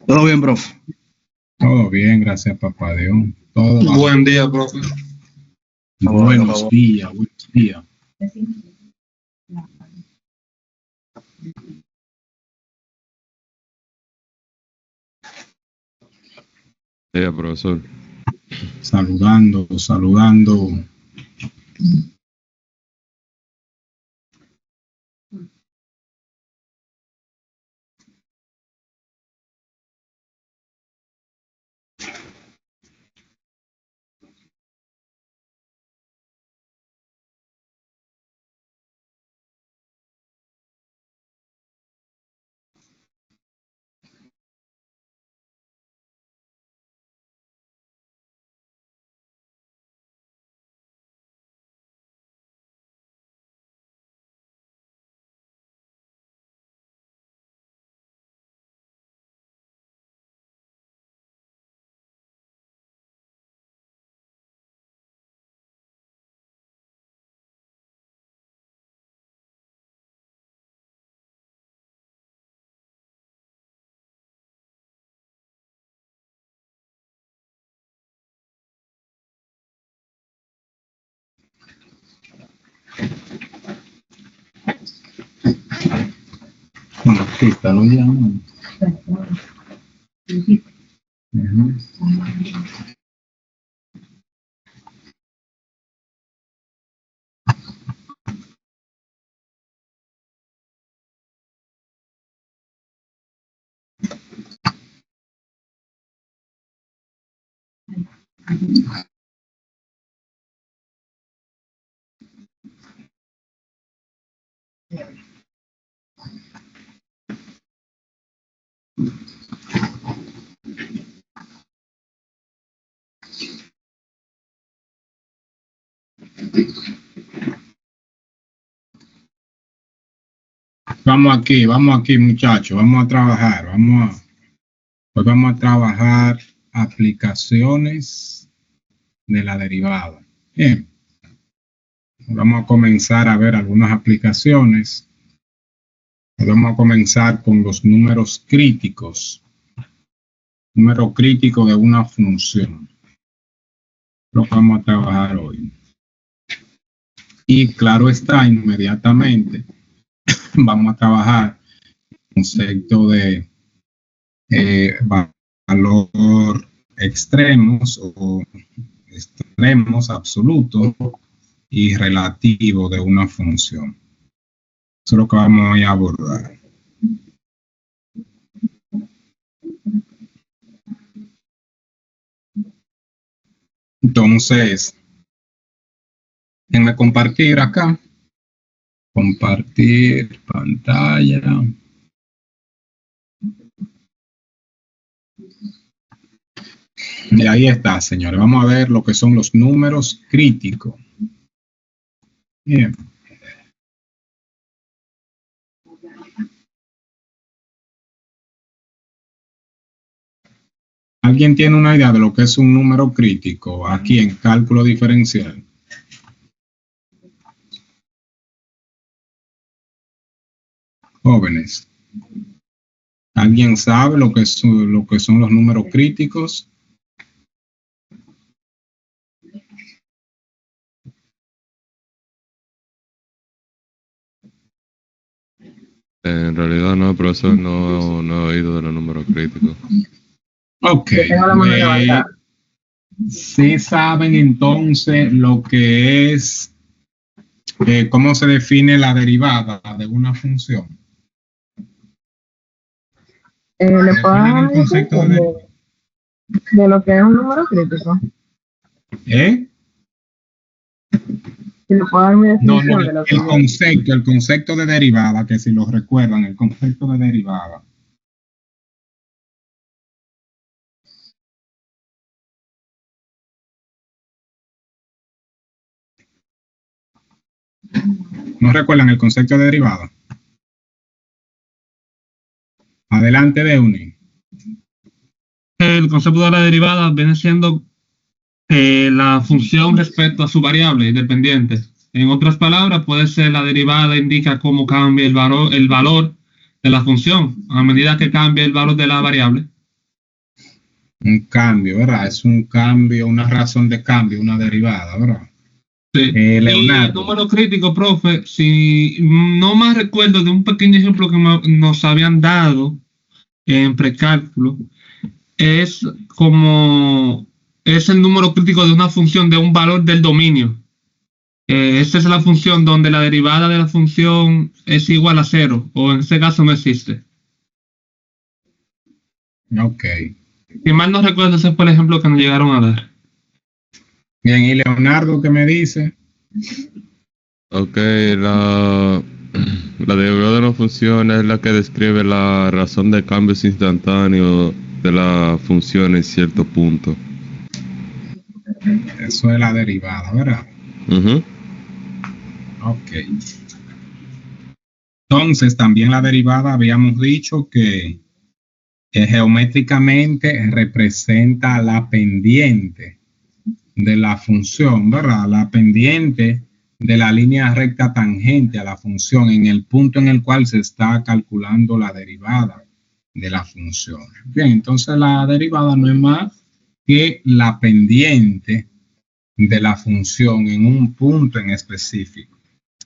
Todo bien, profe. Todo bien, gracias, papá Dios. Todo va Buen día, profe. Buenos días, buenos días. Profesor. Saludando. Bueno, aquí está, lo llaman. Vamos aquí, muchachos, vamos a trabajar, hoy vamos a trabajar aplicaciones de la derivada. Bien, vamos a comenzar a ver algunas aplicaciones. Vamos a comenzar con los números críticos. Número crítico de una función. Lo vamos a trabajar hoy. Y claro está, inmediatamente vamos a trabajar el concepto de valor extremos o extremos absolutos y relativo de una función. Eso es lo que vamos a abordar. Entonces, déjenme compartir acá. Compartir pantalla. Y ahí está, señores. Vamos a ver lo que son los números críticos. Bien. ¿Alguien tiene una idea de lo que es un número crítico aquí en cálculo diferencial? Jóvenes. ¿Alguien sabe lo que son los números críticos? En realidad no, profesor, no he oído de los números críticos. Ok. Sí saben entonces lo que es, cómo se define la derivada de una función. ¿Le puedo dar el concepto de lo que es un número crítico? Si le puedo dar mi definición de lo que el concepto de derivada, que si lo recuerdan, el concepto de derivada. ¿No recuerdan el concepto de derivada? Adelante, Deuni. El concepto de la derivada viene siendo la función respecto a su variable independiente. En otras palabras, puede ser la derivada indica cómo cambia el valor de la función a medida que cambia el valor de la variable. Un cambio, ¿verdad? Es un cambio, una razón de cambio, una derivada, ¿verdad? Sí. Y el Leonardo. número crítico, profe, si no me recuerdo de un pequeño ejemplo que nos habían dado en precálculo, es el número crítico de una función de un valor del dominio. Esta es la función donde la derivada de la función es igual a 0, o en este caso no existe. Ok. Si mal no recuerdo, ese fue el ejemplo que nos llegaron a dar. Bien, ¿y Leonardo qué me dice? Ok, la derivada de una función es la que describe la razón de cambios instantáneos de la función en cierto punto. Eso es la derivada, ¿verdad? Ujú. Ok. Entonces, también la derivada habíamos dicho que geométricamente representa la pendiente de la función, ¿verdad? La pendiente de la línea recta tangente a la función en el punto en el cual se está calculando la derivada de la función. Bien, entonces la derivada no es más que la pendiente de la función en un punto en específico.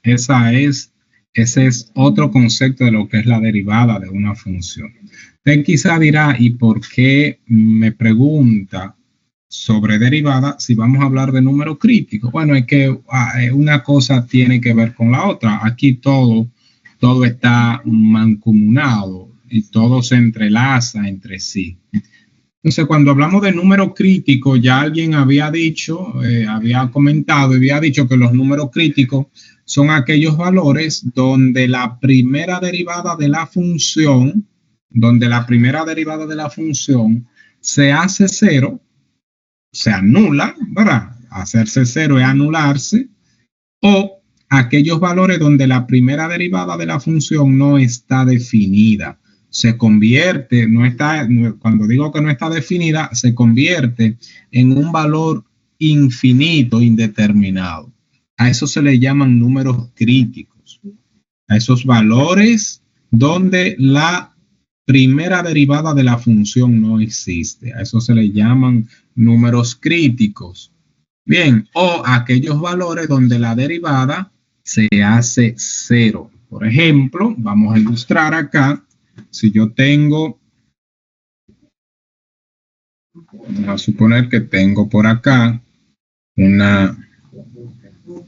Ese es otro concepto de lo que es la derivada de una función. Usted quizá dirá, ¿y por qué me pregunta sobre derivada si vamos a hablar de número crítico? Bueno, es que una cosa tiene que ver con la otra. Aquí todo está mancomunado y todo se entrelaza entre sí. Entonces, cuando hablamos de número crítico, ya alguien había dicho, había comentado y había dicho que los números críticos son aquellos valores donde la primera derivada de la función, se hace cero, se anula, ¿verdad? Hacerse cero es anularse, o aquellos valores donde la primera derivada de la función no está definida. Se convierte, cuando digo que no está definida, se convierte en un valor infinito, indeterminado. A eso se le llaman números críticos. A esos valores donde la primera derivada de la función no existe. A eso se le llaman números críticos. Bien, o aquellos valores donde la derivada se hace cero. Por ejemplo, vamos a ilustrar acá. Si yo tengo, vamos a suponer que tengo por acá una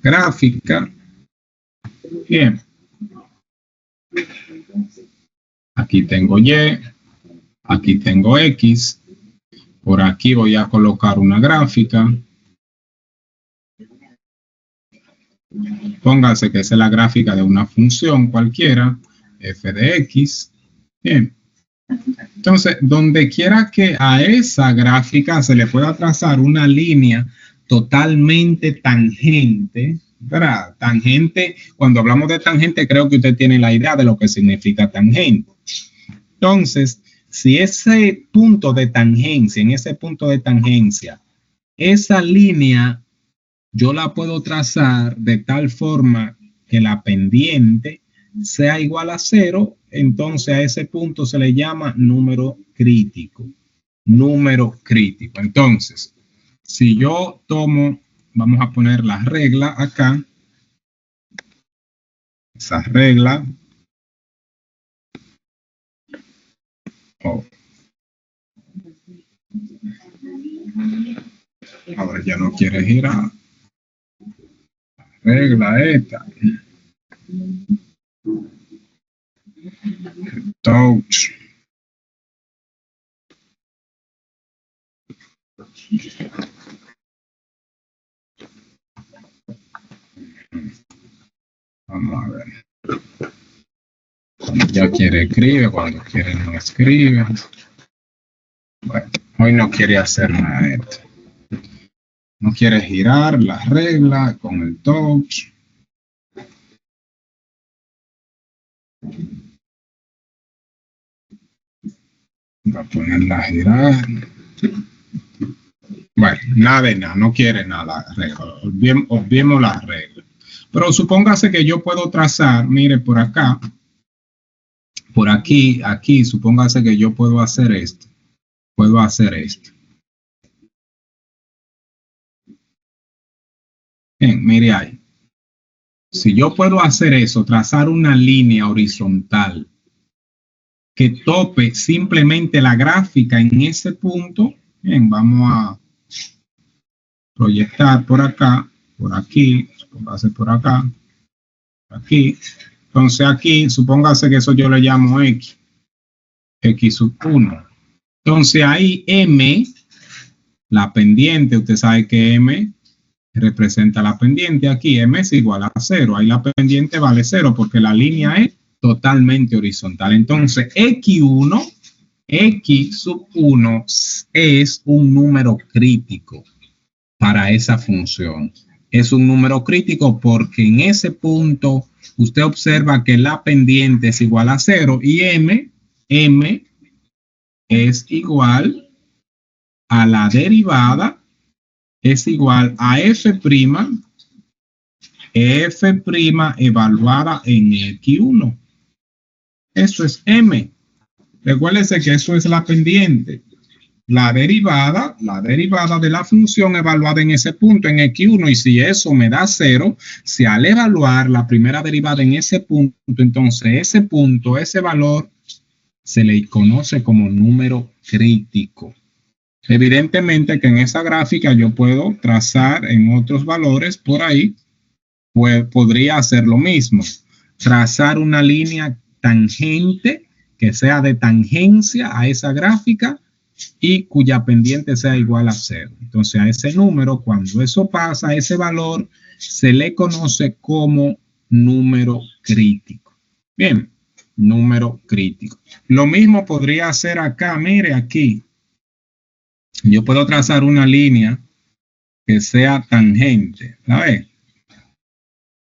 gráfica. Bien. Aquí tengo Y, aquí tengo X. Por aquí voy a colocar una gráfica. Póngase que esa es la gráfica de una función cualquiera, f de x. Bien. Entonces, donde quiera que a esa gráfica se le pueda trazar una línea totalmente tangente, ¿verdad? Tangente, cuando hablamos de tangente, creo que usted tiene la idea de lo que significa tangente. Entonces, si ese punto de tangencia, en ese punto de tangencia, esa línea yo la puedo trazar de tal forma que la pendiente sea igual a cero, entonces a ese punto se le llama número crítico. Número crítico. Entonces, si yo tomo, vamos a poner la regla acá, esa regla, ahora ya no quiere girar. Regla esta. Touch. Vamos a ver. Cuando ya quiere escribe, cuando quiere no escribe. Bueno, hoy no quiere hacer nada de esto. No quiere girar la regla con el touch. Voy a ponerla a girar. Bueno, nada de nada, no quiere nada. Obviemos la regla. Pero supóngase que yo puedo trazar, mire, por acá, por aquí, supóngase que yo puedo hacer esto. Puedo hacer esto. Bien, mire ahí. Si yo puedo hacer eso, trazar una línea horizontal que tope simplemente la gráfica en ese punto, bien, vamos a proyectar por acá, por aquí, supóngase por acá, aquí. Entonces aquí, supóngase que eso yo le llamo X, X sub 1. Entonces ahí M, la pendiente, usted sabe que M representa la pendiente aquí, M es igual a 0, ahí la pendiente vale 0 porque la línea es totalmente horizontal. Entonces X1, X sub 1 es un número crítico para esa función. Es un número crítico porque en ese punto usted observa que la pendiente es igual a 0 y M es igual a la derivada, es igual a F' evaluada en X1. Eso es M. Recuérdese que eso es la pendiente. La derivada de la función evaluada en ese punto, en X1, y si eso me da 0, si al evaluar la primera derivada en ese punto, entonces ese punto, ese valor, se le conoce como número crítico. Evidentemente que en esa gráfica yo puedo trazar en otros valores por ahí, pues podría hacer lo mismo. Trazar una línea tangente que sea de tangencia a esa gráfica y cuya pendiente sea igual a 0. Entonces a ese número, cuando eso pasa, a ese valor se le conoce como número crítico. Bien, número crítico. Lo mismo podría hacer acá, mire aquí. Yo puedo trazar una línea que sea tangente, ¿sabes?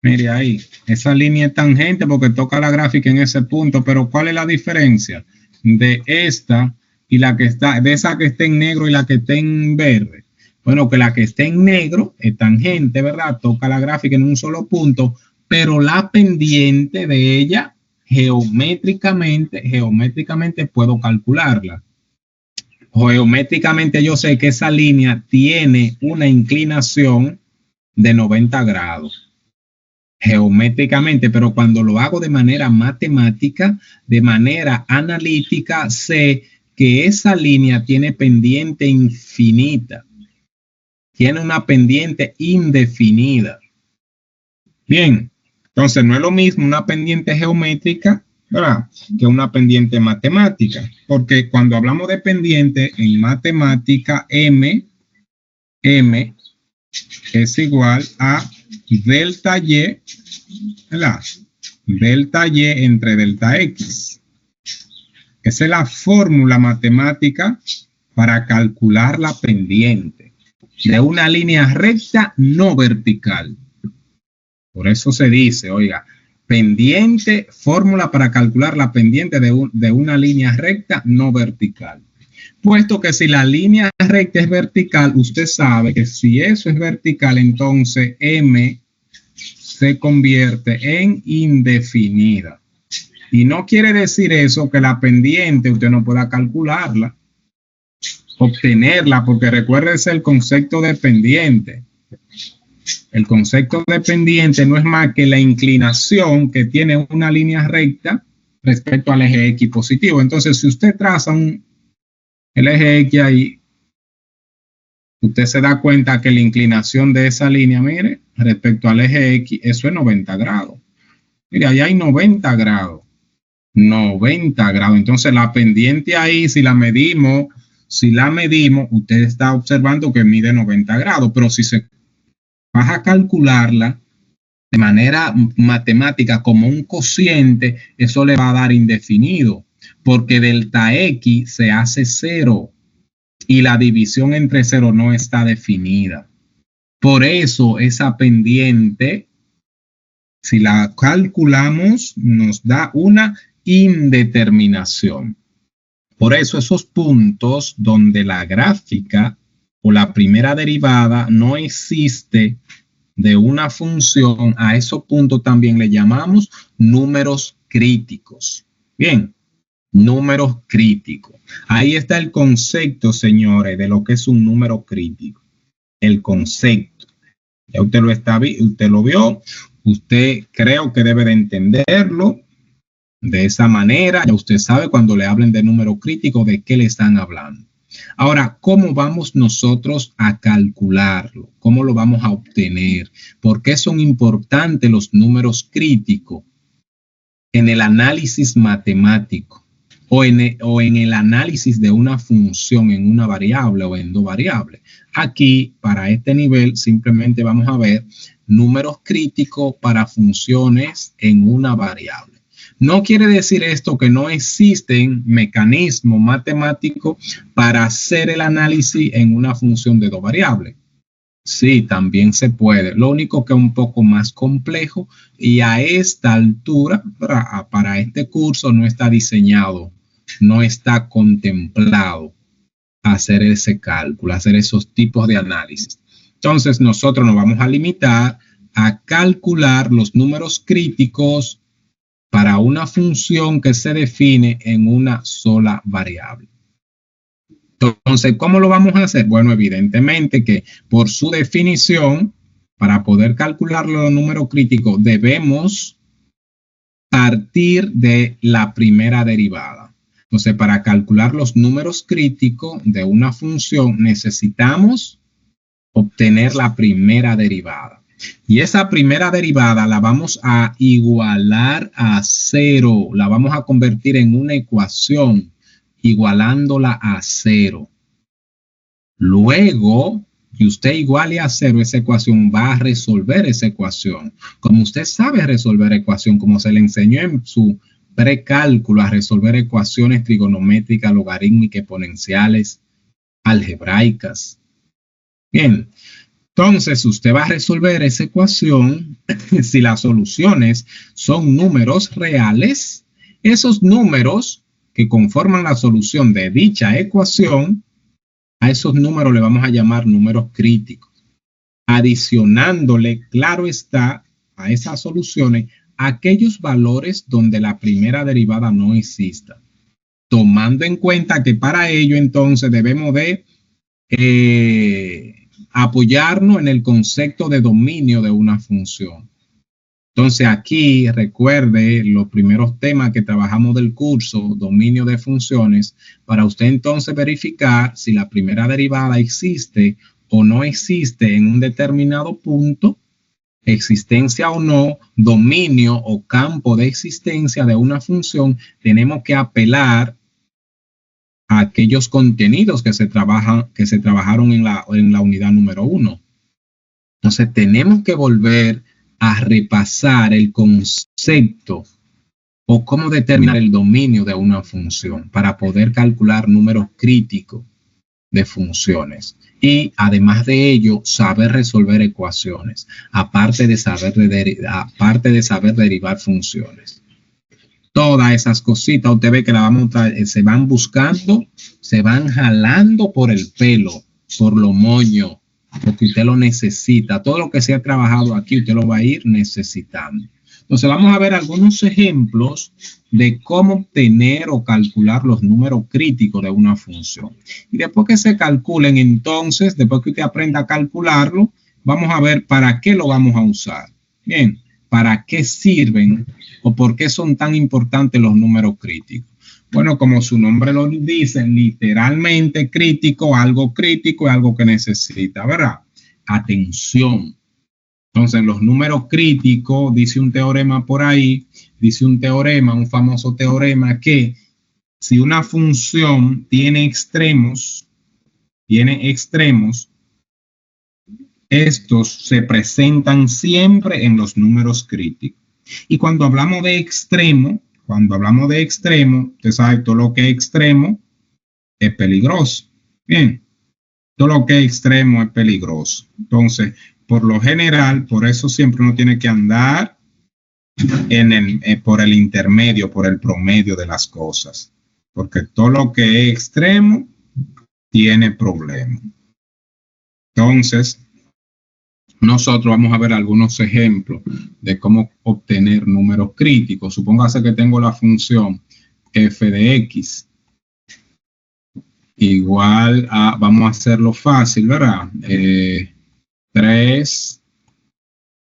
Mire ahí, esa línea es tangente porque toca la gráfica en ese punto, pero ¿cuál es la diferencia de esta y la que está, de esa que está en negro y la que está en verde? Bueno, que la que está en negro es tangente, ¿verdad? Toca la gráfica en un solo punto, pero la pendiente de ella geométricamente puedo calcularla. Geométricamente yo sé que esa línea tiene una inclinación de 90 grados. Geométricamente, pero cuando lo hago de manera matemática, de manera analítica, sé que esa línea tiene pendiente infinita, tiene una pendiente indefinida. Bien, entonces no es lo mismo una pendiente geométrica, ¿verdad?, que una pendiente matemática, porque cuando hablamos de pendiente en matemática, M es igual a delta Y, ¿verdad? Delta Y entre delta X. Esa es la fórmula matemática para calcular la pendiente de una línea recta no vertical. Por eso se dice, oiga, pendiente, fórmula para calcular la pendiente de una línea recta no vertical. Puesto que si la línea recta es vertical, usted sabe que si eso es vertical, entonces M se convierte en indefinida. Y no quiere decir eso que la pendiente usted no pueda calcularla, obtenerla, porque recuérdese el concepto de pendiente. El concepto de pendiente no es más que la inclinación que tiene una línea recta respecto al eje X positivo. Entonces, si usted traza el eje X ahí, usted se da cuenta que la inclinación de esa línea, mire, respecto al eje X, eso es 90 grados. Mire, ahí hay 90 grados. 90 grados. Entonces, la pendiente ahí, si la medimos, usted está observando que mide 90 grados, pero si se vas a calcularla de manera matemática como un cociente, eso le va a dar indefinido, porque delta X se hace 0 y la división entre 0 no está definida. Por eso esa pendiente, si la calculamos, nos da una indeterminación. Por eso esos puntos donde la gráfica o la primera derivada no existe de una función, a esos puntos también le llamamos números críticos. Bien, números críticos. Ahí está el concepto, señores, de lo que es un número crítico. El concepto. Ya usted usted lo vio, usted creo que debe de entenderlo de esa manera. Ya usted sabe cuando le hablen de número crítico de qué le están hablando. Ahora, ¿cómo vamos nosotros a calcularlo? ¿Cómo lo vamos a obtener? ¿Por qué son importantes los números críticos en el análisis matemático o en el análisis de una función en una variable o en dos variables? Aquí, para este nivel, simplemente vamos a ver números críticos para funciones en una variable. No quiere decir esto que no existen mecanismos matemáticos para hacer el análisis en una función de dos variables. Sí, también se puede. Lo único que es un poco más complejo y a esta altura, para este curso, no está diseñado, no está contemplado hacer ese cálculo, hacer esos tipos de análisis. Entonces, nosotros nos vamos a limitar a calcular los números críticos para una función que se define en una sola variable. Entonces, ¿cómo lo vamos a hacer? Bueno, evidentemente que por su definición, para poder calcular los números críticos, debemos partir de la primera derivada. Entonces, para calcular los números críticos de una función, necesitamos obtener la primera derivada. Y esa primera derivada la vamos a igualar a cero. La vamos a convertir en una ecuación, igualándola a cero. Luego, que usted iguale a cero esa ecuación, va a resolver esa ecuación. Como usted sabe resolver ecuación, como se le enseñó en su precálculo a resolver ecuaciones trigonométricas, logarítmicas, exponenciales, algebraicas. Bien. Entonces, usted va a resolver esa ecuación si las soluciones son números reales. Esos números que conforman la solución de dicha ecuación, a esos números le vamos a llamar números críticos. Adicionándole, claro está, a esas soluciones aquellos valores donde la primera derivada no exista. Tomando en cuenta que para ello entonces debemos de apoyarnos en el concepto de dominio de una función. Entonces aquí recuerde los primeros temas que trabajamos del curso, dominio de funciones, para usted entonces verificar si la primera derivada existe o no existe en un determinado punto, existencia o no, dominio o campo de existencia de una función, tenemos que apelar a aquellos contenidos que se trabajaron en la unidad número 1. Entonces tenemos que volver a repasar el concepto o cómo determinar el dominio de una función para poder calcular números críticos de funciones. Y además de ello, saber resolver ecuaciones, aparte de saber derivar funciones. Todas esas cositas, usted ve que se van buscando, se van jalando por el pelo, por lo moño, porque usted lo necesita. Todo lo que se ha trabajado aquí, usted lo va a ir necesitando. Entonces, vamos a ver algunos ejemplos de cómo obtener o calcular los números críticos de una función. Y después que se calculen, entonces, después que usted aprenda a calcularlo, vamos a ver para qué lo vamos a usar. Bien. ¿Para qué sirven o por qué son tan importantes los números críticos? Bueno, como su nombre lo dice, literalmente crítico, algo crítico es algo que necesita, ¿verdad? Atención. Entonces, los números críticos, dice un teorema por ahí, un famoso teorema, que si una función tiene extremos, estos se presentan siempre en los números críticos. Y cuando hablamos de extremo, usted sabe todo lo que es extremo es peligroso. Bien, todo lo que es extremo es peligroso. Entonces, por lo general, por eso siempre uno tiene que andar por el intermedio, por el promedio de las cosas. Porque todo lo que es extremo tiene problemas. Entonces, nosotros vamos a ver algunos ejemplos de cómo obtener números críticos. Supóngase que tengo la función f de x igual a, vamos a hacerlo fácil, ¿verdad? 3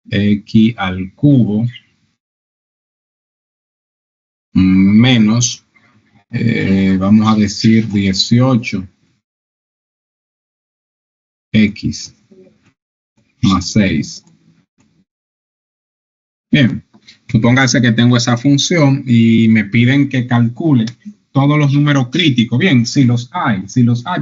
x al cubo menos, vamos a decir 18 x más 6. Bien, supóngase que tengo esa función y me piden que calcule todos los números críticos. Bien, si los hay,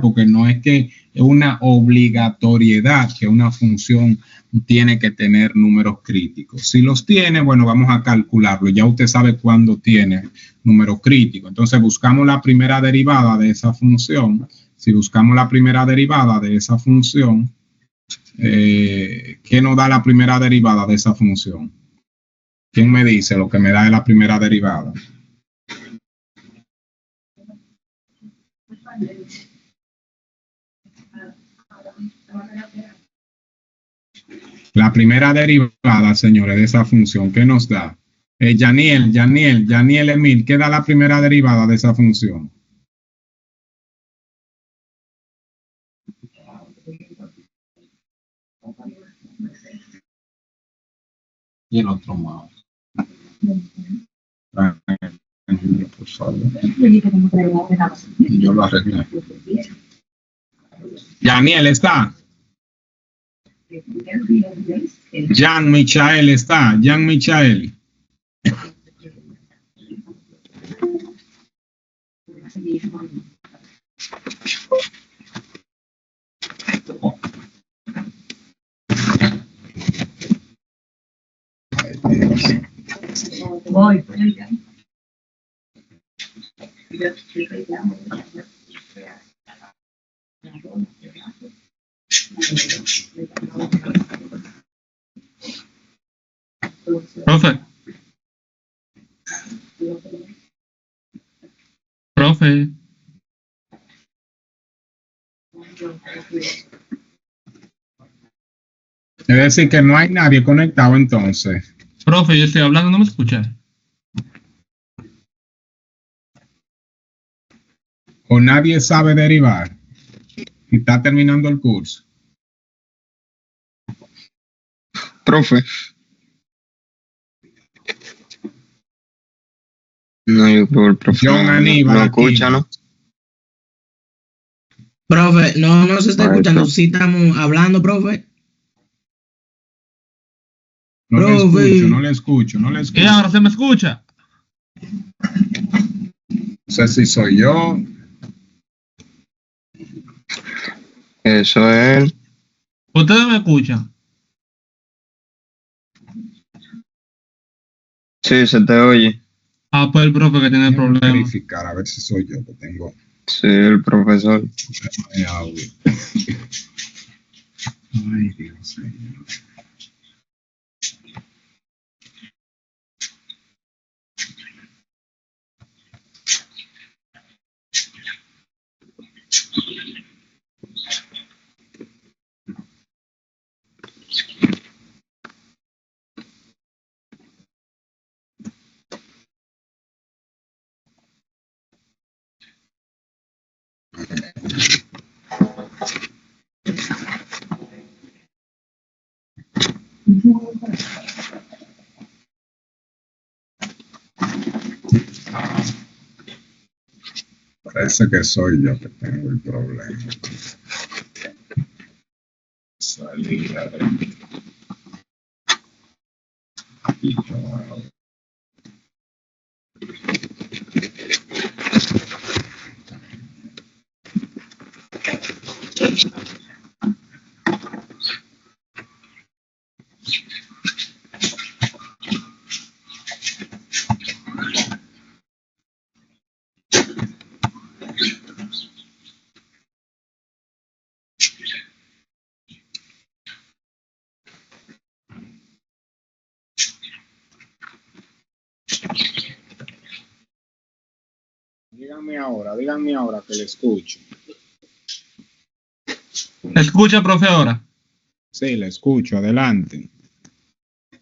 porque no es que es una obligatoriedad que una función tiene que tener números críticos. Si los tiene, bueno, vamos a calcularlo. Ya usted sabe cuándo tiene números críticos. Entonces buscamos la primera derivada de esa función. Si buscamos la primera derivada de esa función, ¿qué nos da la primera derivada de esa función? ¿Quién me dice lo que me da de la primera derivada? La primera derivada, señores, de esa función, ¿qué nos da? Yaniel Emil, ¿qué da la primera derivada de esa función? Y el otro mouse. Por favor. Yo lo arreglé. Yaniel está. Jean Michael está. Jean Michael. Voy. Profe. Es decir, que no hay nadie conectado entonces. Profe, yo estoy hablando, ¿no me escucha? O nadie sabe derivar y está terminando el curso. Profe. No, yo creo que el profe John Aníbal no aquí. escucha, ¿no? Profe, no se está Maestro. escuchando, sí estamos hablando, profe. No le Profe. escucho, no le escucho, no le ¿Y escucho. ahora se me escucha? No sé si soy yo. Eso es él. ¿Ustedes me escuchan? Sí, se te oye. Ah, pues el profe que tiene el Déjame problema. verificar a ver si soy yo que tengo Sí, el profesor. problema de audio. Ay, Dios mío. Parece que soy yo que tengo el problema. Salida de... Díganme ahora que le escucho. ¿Escucha, profe, ahora? Sí, le escucho, adelante.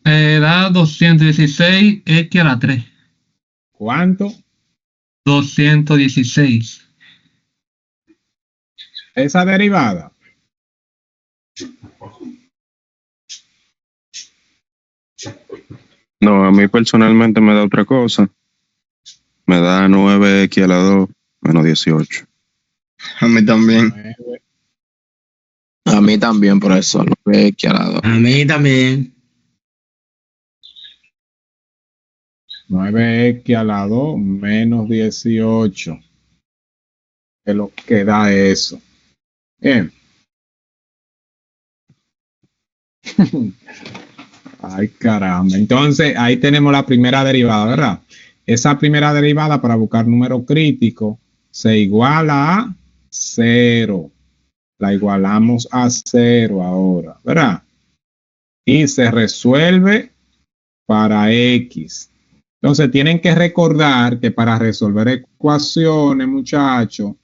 Da 216 x a la 3. ¿Cuánto? 216. Esa derivada. No, a mí personalmente me da otra cosa. Me da 9x a la 2 menos 18. A mí también. 9, A mí también, profesor. Lo que he dado. A mí también. 9x a la 2 menos 18. Es lo que da eso. Bien. Ay, caramba. Entonces, ahí tenemos la primera derivada, ¿verdad? Esa primera derivada para buscar número crítico se iguala a 0. La igualamos a 0 ahora, ¿verdad? Y se resuelve para X. Entonces, tienen que recordar que para resolver ecuaciones, muchachos,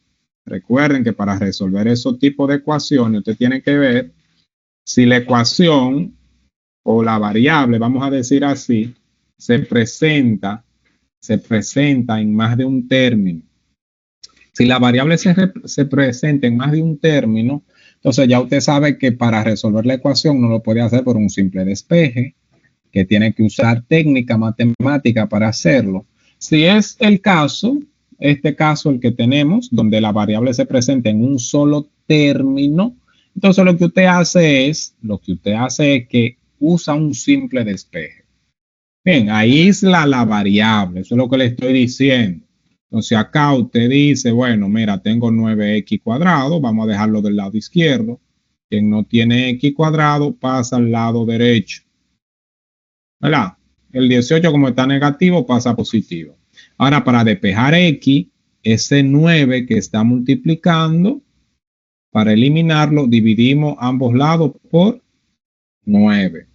recuerden que para resolver esos tipos de ecuaciones, usted tiene que ver si la ecuación o la variable, vamos a decir así, se presenta en más de un término. Si la variable se presenta en más de un término, entonces ya usted sabe que para resolver la ecuación no lo puede hacer por un simple despeje, que tiene que usar técnica matemática para hacerlo. Si es el caso, este caso el que tenemos, donde la variable se presenta en un solo término, entonces lo que usted hace es que usa un simple despeje. Bien, aísla la variable, eso es lo que le estoy diciendo. Entonces acá usted dice, bueno, mira, tengo 9x cuadrado, vamos a dejarlo del lado izquierdo. Quien no tiene x cuadrado pasa al lado derecho. ¿Verdad? El 18 como está negativo pasa a positivo. Ahora para despejar x, ese 9 que está multiplicando, para eliminarlo dividimos ambos lados por 9.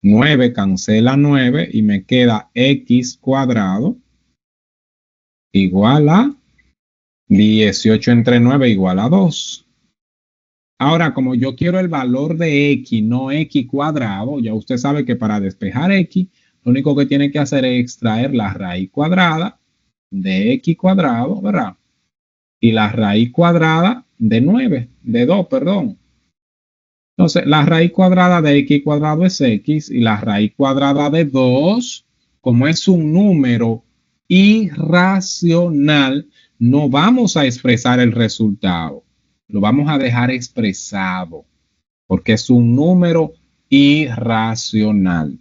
9 cancela 9 y me queda x cuadrado igual a 18 entre 9 igual a 2. Ahora, como yo quiero el valor de x, no x cuadrado, ya usted sabe que para despejar x, lo único que tiene que hacer es extraer la raíz cuadrada de x cuadrado, ¿verdad? Y la raíz cuadrada de 2, perdón. Entonces, la raíz cuadrada de x cuadrado es x y la raíz cuadrada de 2, como es un número irracional, no vamos a expresar el resultado. Lo vamos a dejar expresado porque es un número irracional.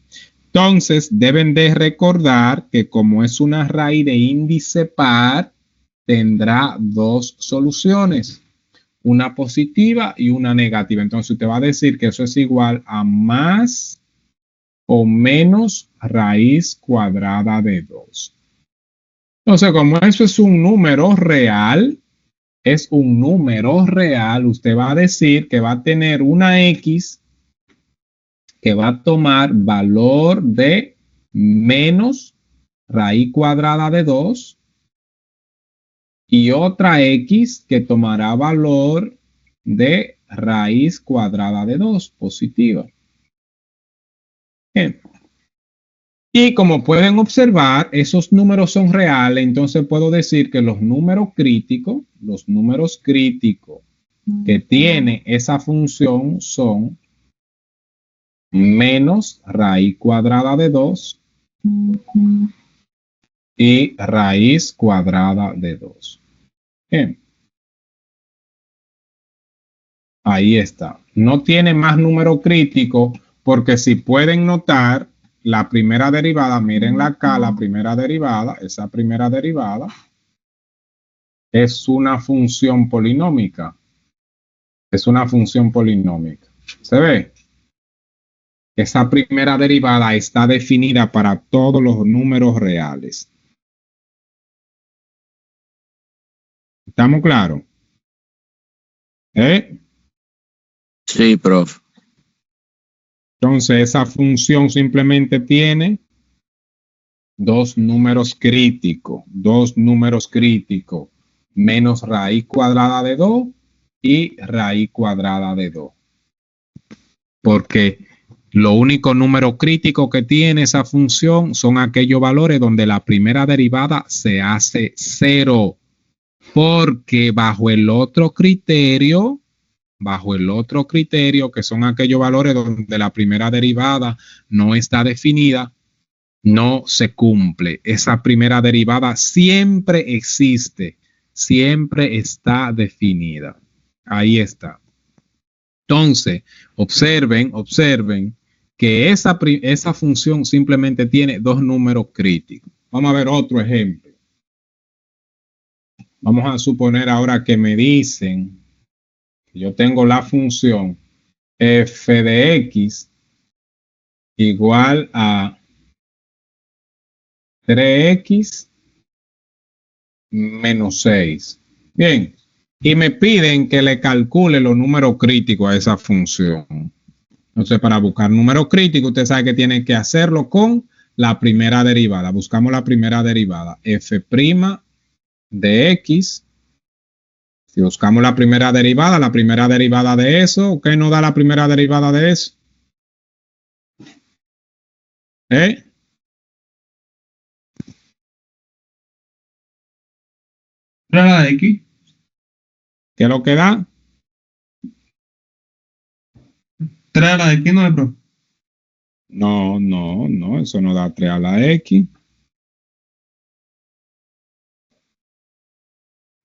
Entonces, deben de recordar que como es una raíz de índice par, tendrá dos soluciones, una positiva y una negativa. Entonces, usted va a decir que eso es igual a más o menos raíz cuadrada de 2. Entonces, como eso es un número real, usted va a decir que va a tener una X que va a tomar valor de menos raíz cuadrada de 2 y otra X que tomará valor de raíz cuadrada de 2 positiva. Bien. Y como pueden observar, esos números son reales, entonces puedo decir que los números críticos que tiene esa función son menos raíz cuadrada de 2 y raíz cuadrada de 2. Bien. Ahí está. No tiene más número crítico porque si pueden notar, la primera derivada, mírenla acá, la primera derivada, esa primera derivada es una función polinómica. Es una función polinómica. ¿Se ve? Esa primera derivada está definida para todos los números reales. ¿Estamos claros? Sí, profe. Entonces, esa función simplemente tiene dos números críticos, menos raíz cuadrada de 2 y raíz cuadrada de 2. Porque lo único número crítico que tiene esa función son aquellos valores donde la primera derivada se hace 0. Porque bajo el otro criterio, bajo el otro criterio, que son aquellos valores donde la primera derivada no está definida, no se cumple. Esa primera derivada siempre existe, siempre está definida. Ahí está. Entonces, observen que esa función simplemente tiene dos números críticos. Vamos a ver otro ejemplo. Vamos a suponer ahora que me dicen que yo tengo la función f de x igual a 3x menos 6. Bien, y me piden que le calcule los números críticos a esa función. Entonces, para buscar números críticos, usted sabe que tiene que hacerlo con la primera derivada. Buscamos la primera derivada, f' de x. Si buscamos la primera derivada de eso, ¿qué nos da la primera derivada de eso? ¿Eh? La de X. ¿Qué es lo que da? 3 a la de X, no es, bro. No, eso no da 3 a la x.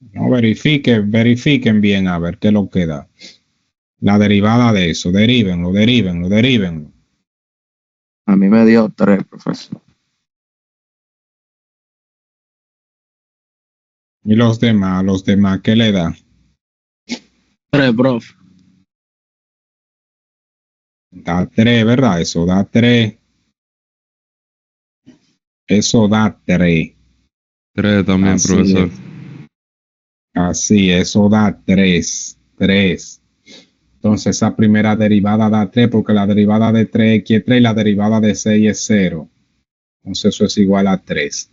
No, verifiquen bien a ver qué es lo que da. La derivada de eso, derívenlo. A mí me dio 3, profesor. Y los demás, ¿qué le da? 3, profe. Da 3, ¿verdad? Eso da 3. Eso da 3. 3 también, Así profesor. Así, eso da 3. Entonces, esa primera derivada da 3 porque la derivada de 3x es 3 y la derivada de 6 es 0. Entonces, eso es igual a 3.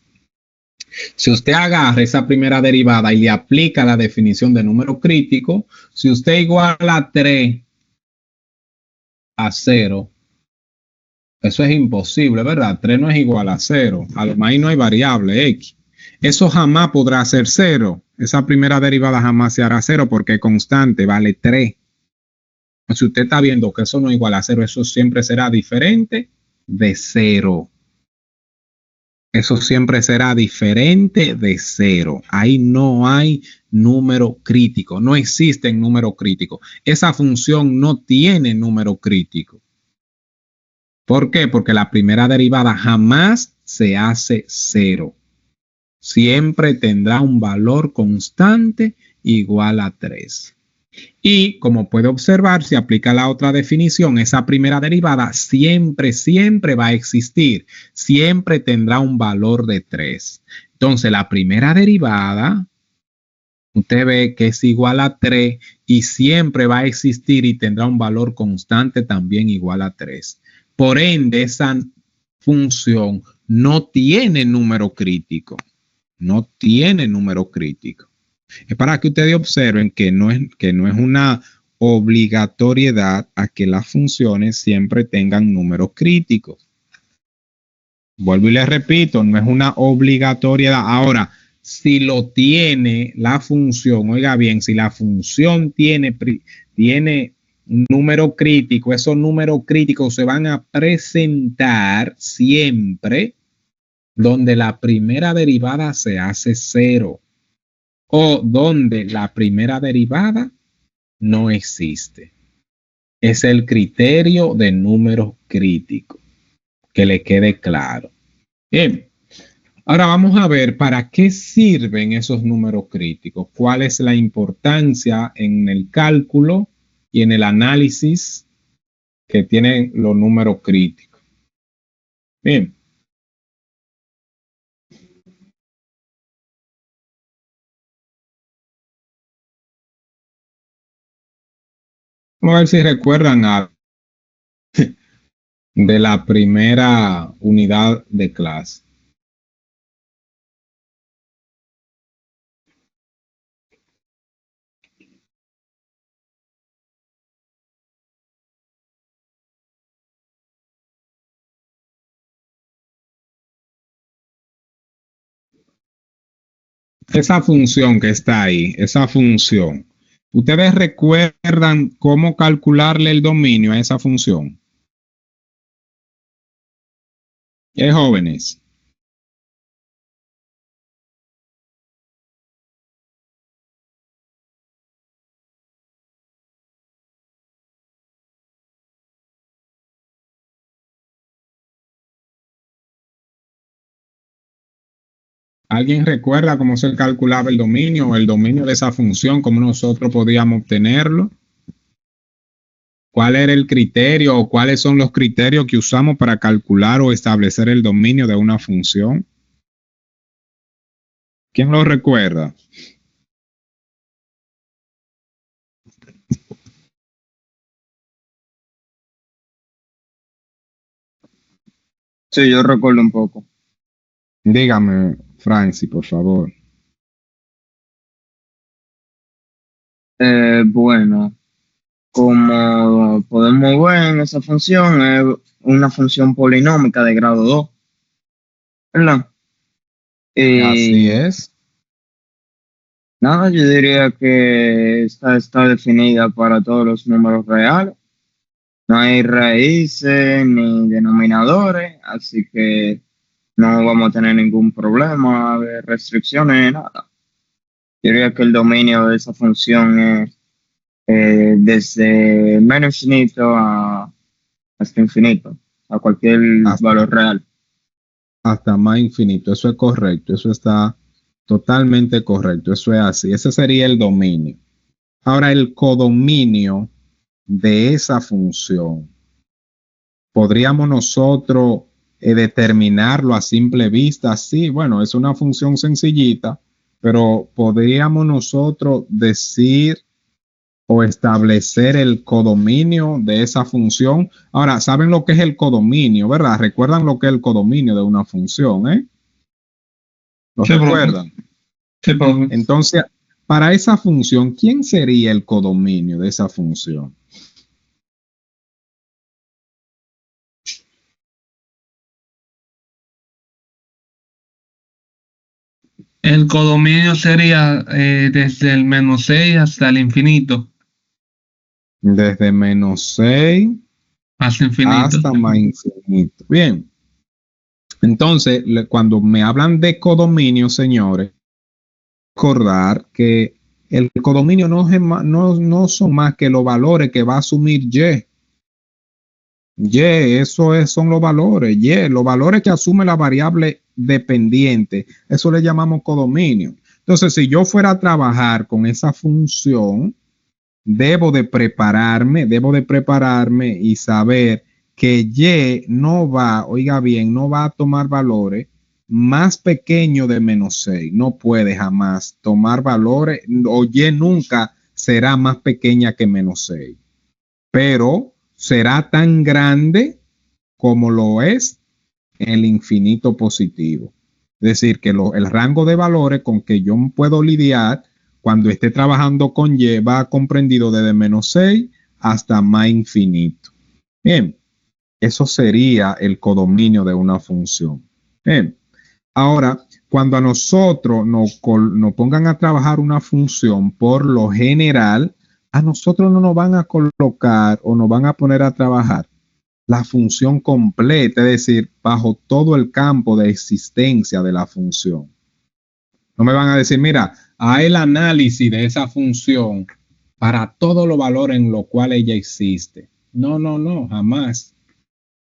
Si usted agarra esa primera derivada y le aplica la definición de número crítico, si usted iguala 3 a 0, eso es imposible, ¿verdad? 3 no es igual a 0. Además, ahí no hay variable x. Eso jamás podrá ser 0. Esa primera derivada jamás se hará 0 porque es constante, vale 3. Si usted está viendo que eso no es igual a 0, eso siempre será diferente de 0. Eso siempre será diferente de 0. Ahí no hay número crítico. No existe número crítico. Esa función no tiene número crítico. ¿Por qué? Porque la primera derivada jamás se hace 0. Siempre tendrá un valor constante igual a 3. Y como puede observar, si aplica la otra definición, esa primera derivada siempre va a existir. Siempre tendrá un valor de 3. Entonces, la primera derivada, usted ve que es igual a 3 y siempre va a existir y tendrá un valor constante también igual a 3. Por ende, esa función no tiene número crítico. No tiene número crítico. Es para que ustedes observen que no es una obligatoriedad a que las funciones siempre tengan números críticos. Vuelvo y les repito, no es una obligatoriedad. Ahora, si lo tiene la función, oiga bien, si la función tiene un número crítico, esos números críticos se van a presentar siempre donde la primera derivada se hace 0. O donde la primera derivada no existe. Es el criterio de número crítico. Que le quede claro. Bien. Ahora vamos a ver para qué sirven esos números críticos. ¿Cuál es la importancia en el cálculo y en el análisis que tienen los números críticos? Bien. Vamos a ver si recuerdan de la primera unidad de clase. Esa función que está ahí, esa función, ¿Ustedes recuerdan cómo calcularle el dominio a esa función? Jóvenes. ¿Alguien recuerda cómo se calculaba el dominio o el dominio de esa función, cómo nosotros podíamos obtenerlo? ¿Cuál era el criterio o cuáles son los criterios que usamos para calcular o establecer el dominio de una función? ¿Quién lo recuerda? Sí, yo recuerdo un poco. Dígame, Francis, por favor. Bueno, como podemos ver en esa función, es una función polinómica de grado 2, ¿verdad? Así es. Nada, yo diría que está definida para todos los números reales. No hay raíces ni denominadores, así que no vamos a tener ningún problema de restricciones, nada. Yo diría que el dominio de esa función es desde menos infinito hasta infinito, a cualquier valor real. Hasta más infinito, eso es correcto, eso está totalmente correcto, eso es así, ese sería el dominio. Ahora, el codominio de esa función, ¿podríamos nosotros determinarlo a simple vista? Sí, bueno, es una función sencillita, pero ¿podríamos nosotros decir o establecer el codominio de esa función? Ahora, ¿saben lo que es el codominio, verdad? ¿Recuerdan lo que es el codominio de una función, eh? ¿Lo Sí, recuerdan? Sí, profe. Entonces, para esa función, ¿quién sería el codominio de esa función? El codominio sería desde el -6 hasta el infinito. Desde -6 Hasta infinito. hasta más infinito. Bien. Entonces, cuando me hablan de codominio, señores, recordar que el codominio no son más que los valores que va a asumir Y. Son los valores. Los valores que asume la variable dependiente, eso le llamamos codominio. Entonces, si yo fuera a trabajar con esa función, debo de prepararme y saber que Y no va, oiga bien, no va a tomar valores más pequeños de -6. No puede jamás tomar valores, o Y nunca será más pequeña que -6. Pero será tan grande como lo es el infinito positivo. Es decir, que el rango de valores con que yo puedo lidiar cuando esté trabajando con Y va comprendido desde -6 hasta más infinito. Bien, eso sería el codominio de una función. Bien, ahora, cuando a nosotros nos pongan a trabajar una función, por lo general, a nosotros no nos van a colocar o nos van a poner a trabajar la función completa, es decir, bajo todo el campo de existencia de la función. No me van a decir, mira, haz el análisis de esa función para todos los valores en los cuales ella existe. No, jamás.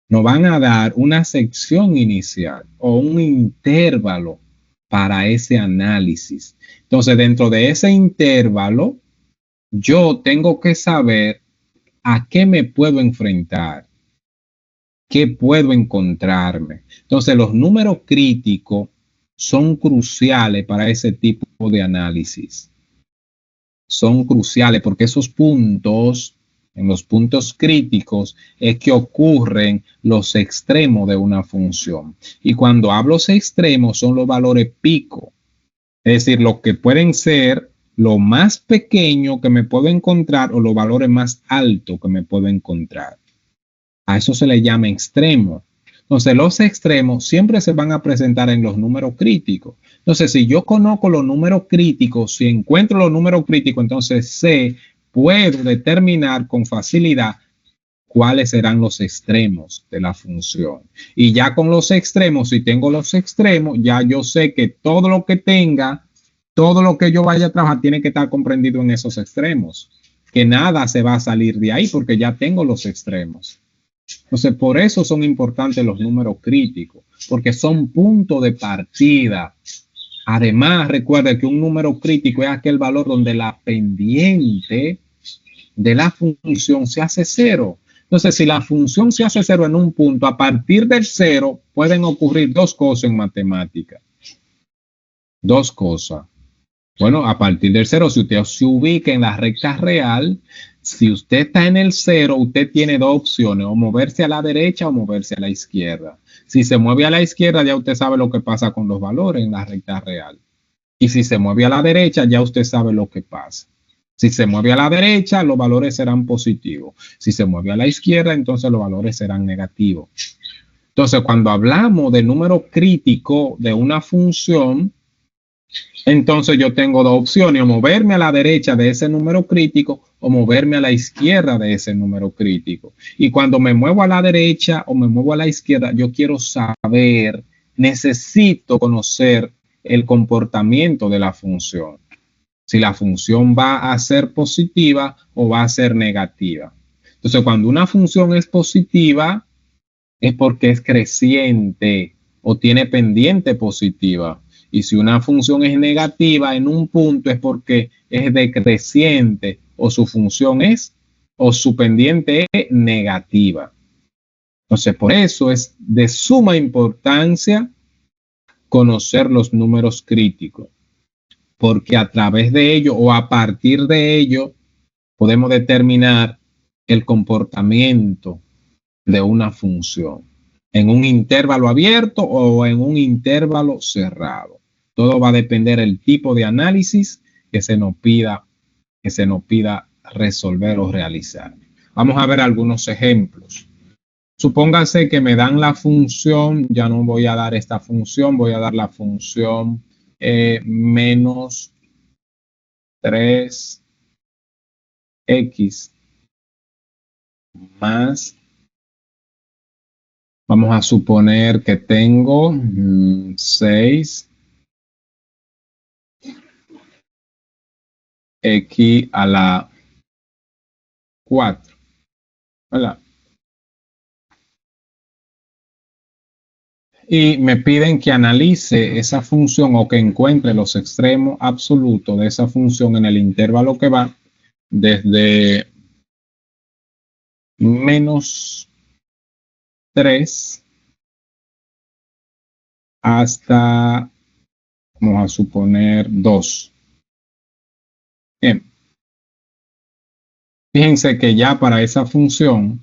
Nos van a dar una sección inicial o un intervalo para ese análisis. Entonces, dentro de ese intervalo, yo tengo que saber a qué me puedo enfrentar, qué puedo encontrarme. Entonces, los números críticos son cruciales para ese tipo de análisis. Son cruciales porque esos puntos, en los puntos críticos, es que ocurren los extremos de una función. Y cuando hablo de extremos, son los valores pico. Es decir, lo que pueden ser lo más pequeño que me puedo encontrar o los valores más altos que me puedo encontrar. A eso se le llama extremo. Entonces, los extremos siempre se van a presentar en los números críticos. Entonces, si yo conozco los números críticos, si encuentro los números críticos, entonces puedo determinar con facilidad cuáles serán los extremos de la función. Y ya con los extremos, si tengo los extremos, ya yo sé que todo lo que tenga, todo lo que yo vaya a trabajar tiene que estar comprendido en esos extremos. Que nada se va a salir de ahí porque ya tengo los extremos. Entonces, por eso son importantes los números críticos, porque son puntos de partida. Además, recuerde que un número crítico es aquel valor donde la pendiente de la función se hace cero. Entonces, si la función se hace cero en un punto, a partir del cero pueden ocurrir dos cosas en matemática. Dos cosas. Bueno, a partir del cero, si usted se ubica en la recta real, si usted está en el cero, usted tiene dos opciones, o moverse a la derecha o moverse a la izquierda. Si se mueve a la izquierda, ya usted sabe lo que pasa con los valores en la recta real. Y si se mueve a la derecha, ya usted sabe lo que pasa. Si se mueve a la derecha, los valores serán positivos. Si se mueve a la izquierda, entonces los valores serán negativos. Entonces, cuando hablamos de número crítico de una función, entonces yo tengo dos opciones, o moverme a la derecha de ese número crítico o moverme a la izquierda de ese número crítico. Y cuando me muevo a la derecha o me muevo a la izquierda, yo quiero saber, necesito conocer el comportamiento de la función. Si la función va a ser positiva o va a ser negativa. Entonces, cuando una función es positiva, es porque es creciente o tiene pendiente positiva. Y si una función es negativa en un punto es porque es decreciente o su función es o su pendiente es negativa. Entonces, por eso es de suma importancia conocer los números críticos, porque a través de ello o a partir de ello podemos determinar el comportamiento de una función en un intervalo abierto o en un intervalo cerrado. Todo va a depender del tipo de análisis que se nos pida resolver o realizar. Vamos a ver algunos ejemplos. Supóngase que me dan la función, ya no voy a dar esta función, voy a dar la función menos 3x más, vamos a suponer que tengo 6 x a la 4, ¿verdad? Y me piden que analice esa función o que encuentre los extremos absolutos de esa función en el intervalo que va desde menos 3 hasta, vamos a suponer, 2. Bien. Fíjense que ya para esa función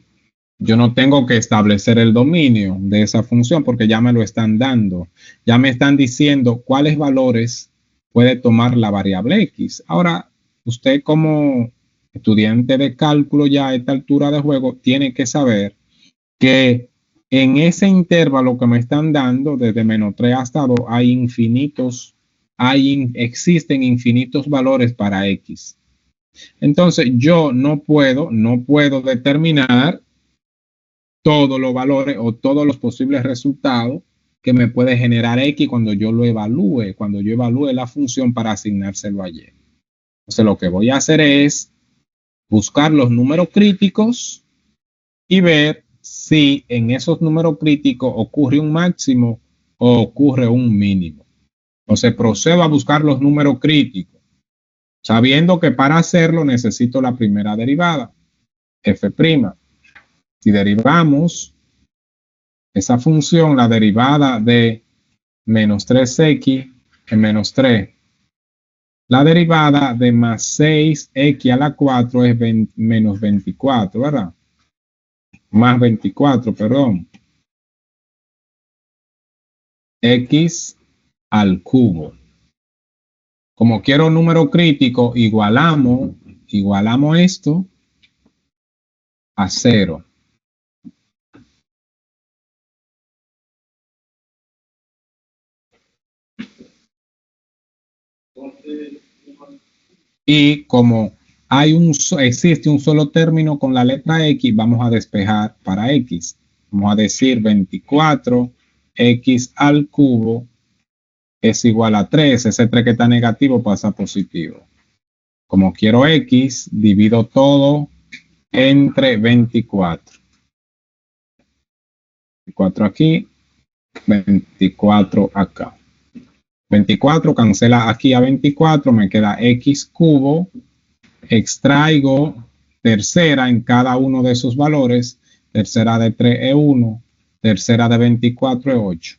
yo no tengo que establecer el dominio de esa función porque ya me lo están dando. Ya me están diciendo cuáles valores puede tomar la variable X. Ahora, usted como estudiante de cálculo ya a esta altura de juego tiene que saber que en ese intervalo que me están dando, desde menos 3 hasta 2, existen infinitos valores para X. Entonces, yo no puedo determinar todos los valores o todos los posibles resultados que me puede generar X cuando yo evalúe la función para asignárselo a Y. Entonces, lo que voy a hacer es buscar los números críticos y ver si en esos números críticos ocurre un máximo o ocurre un mínimo. Entonces, procedo a buscar los números críticos, sabiendo que para hacerlo necesito la primera derivada, f'. Si derivamos esa función, la derivada de menos 3x en menos 3, la derivada de más 6x a la 4 es menos 24, ¿verdad? Más 24, perdón. X al cubo. Como quiero un número crítico, igualamos esto a 0. Y como existe un solo término con la letra X, vamos a despejar para X. Vamos a decir 24x al cubo es igual a 3. Ese 3 que está negativo pasa a positivo. Como quiero X, divido todo entre 24. 24 aquí, 24 acá. 24 cancela aquí a 24, me queda X cubo. Extraigo tercera en cada uno de esos valores. Tercera de 3 es 1. Tercera de 24 es 8.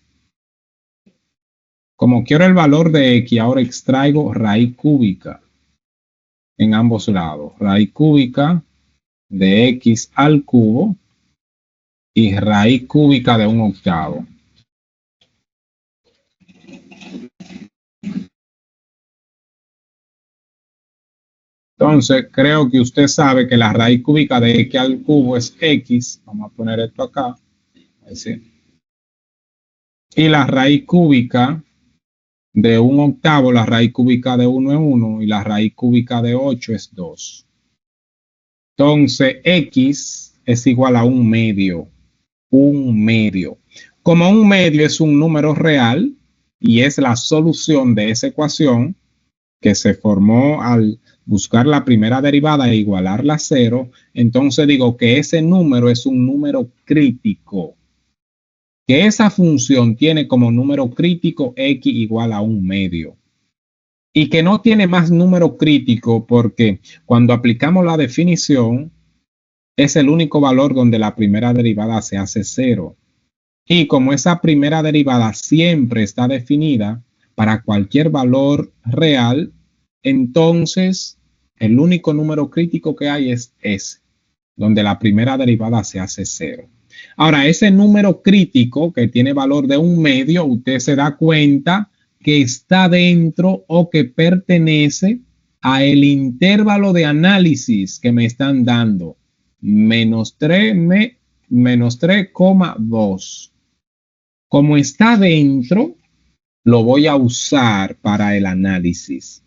Como quiero el valor de X, ahora extraigo raíz cúbica en ambos lados. Raíz cúbica de X al cubo y raíz cúbica de 1/8. Entonces, creo que usted sabe que la raíz cúbica de X al cubo es X. Vamos a poner esto acá. Así. Y la raíz cúbica de 1/8, la raíz cúbica de 1 es 1 y la raíz cúbica de 8 es 2. Entonces, X es igual a 1/2. 1/2. Como 1/2 es un número real y es la solución de esa ecuación que se formó al buscar la primera derivada e igualarla a 0, entonces digo que ese número es un número crítico. Que esa función tiene como número crítico X igual a 1/2. Y que no tiene más número crítico porque cuando aplicamos la definición es el único valor donde la primera derivada se hace 0. Y como esa primera derivada siempre está definida para cualquier valor real, entonces el único número crítico que hay es ese, donde la primera derivada se hace 0. Ahora, ese número crítico que tiene valor de 1/2, usted se da cuenta que está dentro o que pertenece a el intervalo de análisis que me están dando, menos 3,2. Como está dentro, lo voy a usar para el análisis.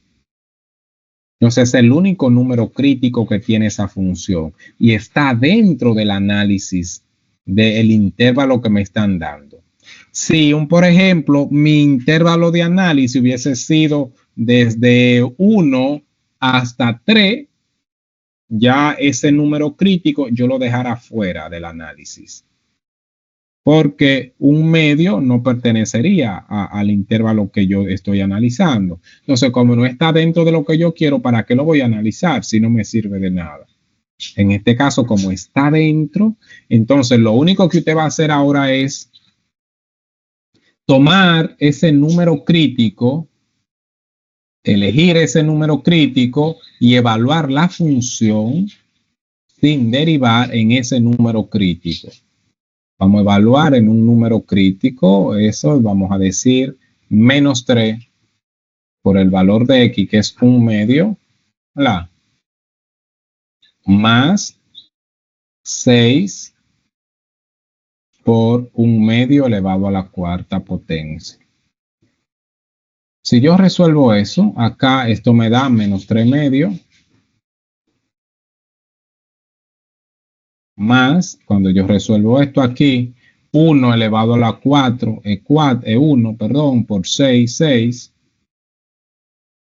Entonces es el único número crítico que tiene esa función y está dentro del análisis del intervalo que me están dando. Si, por ejemplo, mi intervalo de análisis hubiese sido desde 1 hasta 3, ya ese número crítico yo lo dejara fuera del análisis. Porque 1/2 no pertenecería al intervalo que yo estoy analizando. Entonces, como no está dentro de lo que yo quiero, ¿para qué lo voy a analizar si no me sirve de nada? En este caso, como está dentro, entonces lo único que usted va a hacer ahora es tomar ese número crítico, elegir ese número crítico y evaluar la función sin derivar en ese número crítico. Vamos a evaluar en un número crítico, eso vamos a decir menos 3 por el valor de X, que es 1/2, más 6 por 1/2 elevado a la 4ª potencia. Si yo resuelvo eso, acá esto me da menos 3/2 más, cuando yo resuelvo esto aquí, 1 elevado a la 4 es 1, por 6,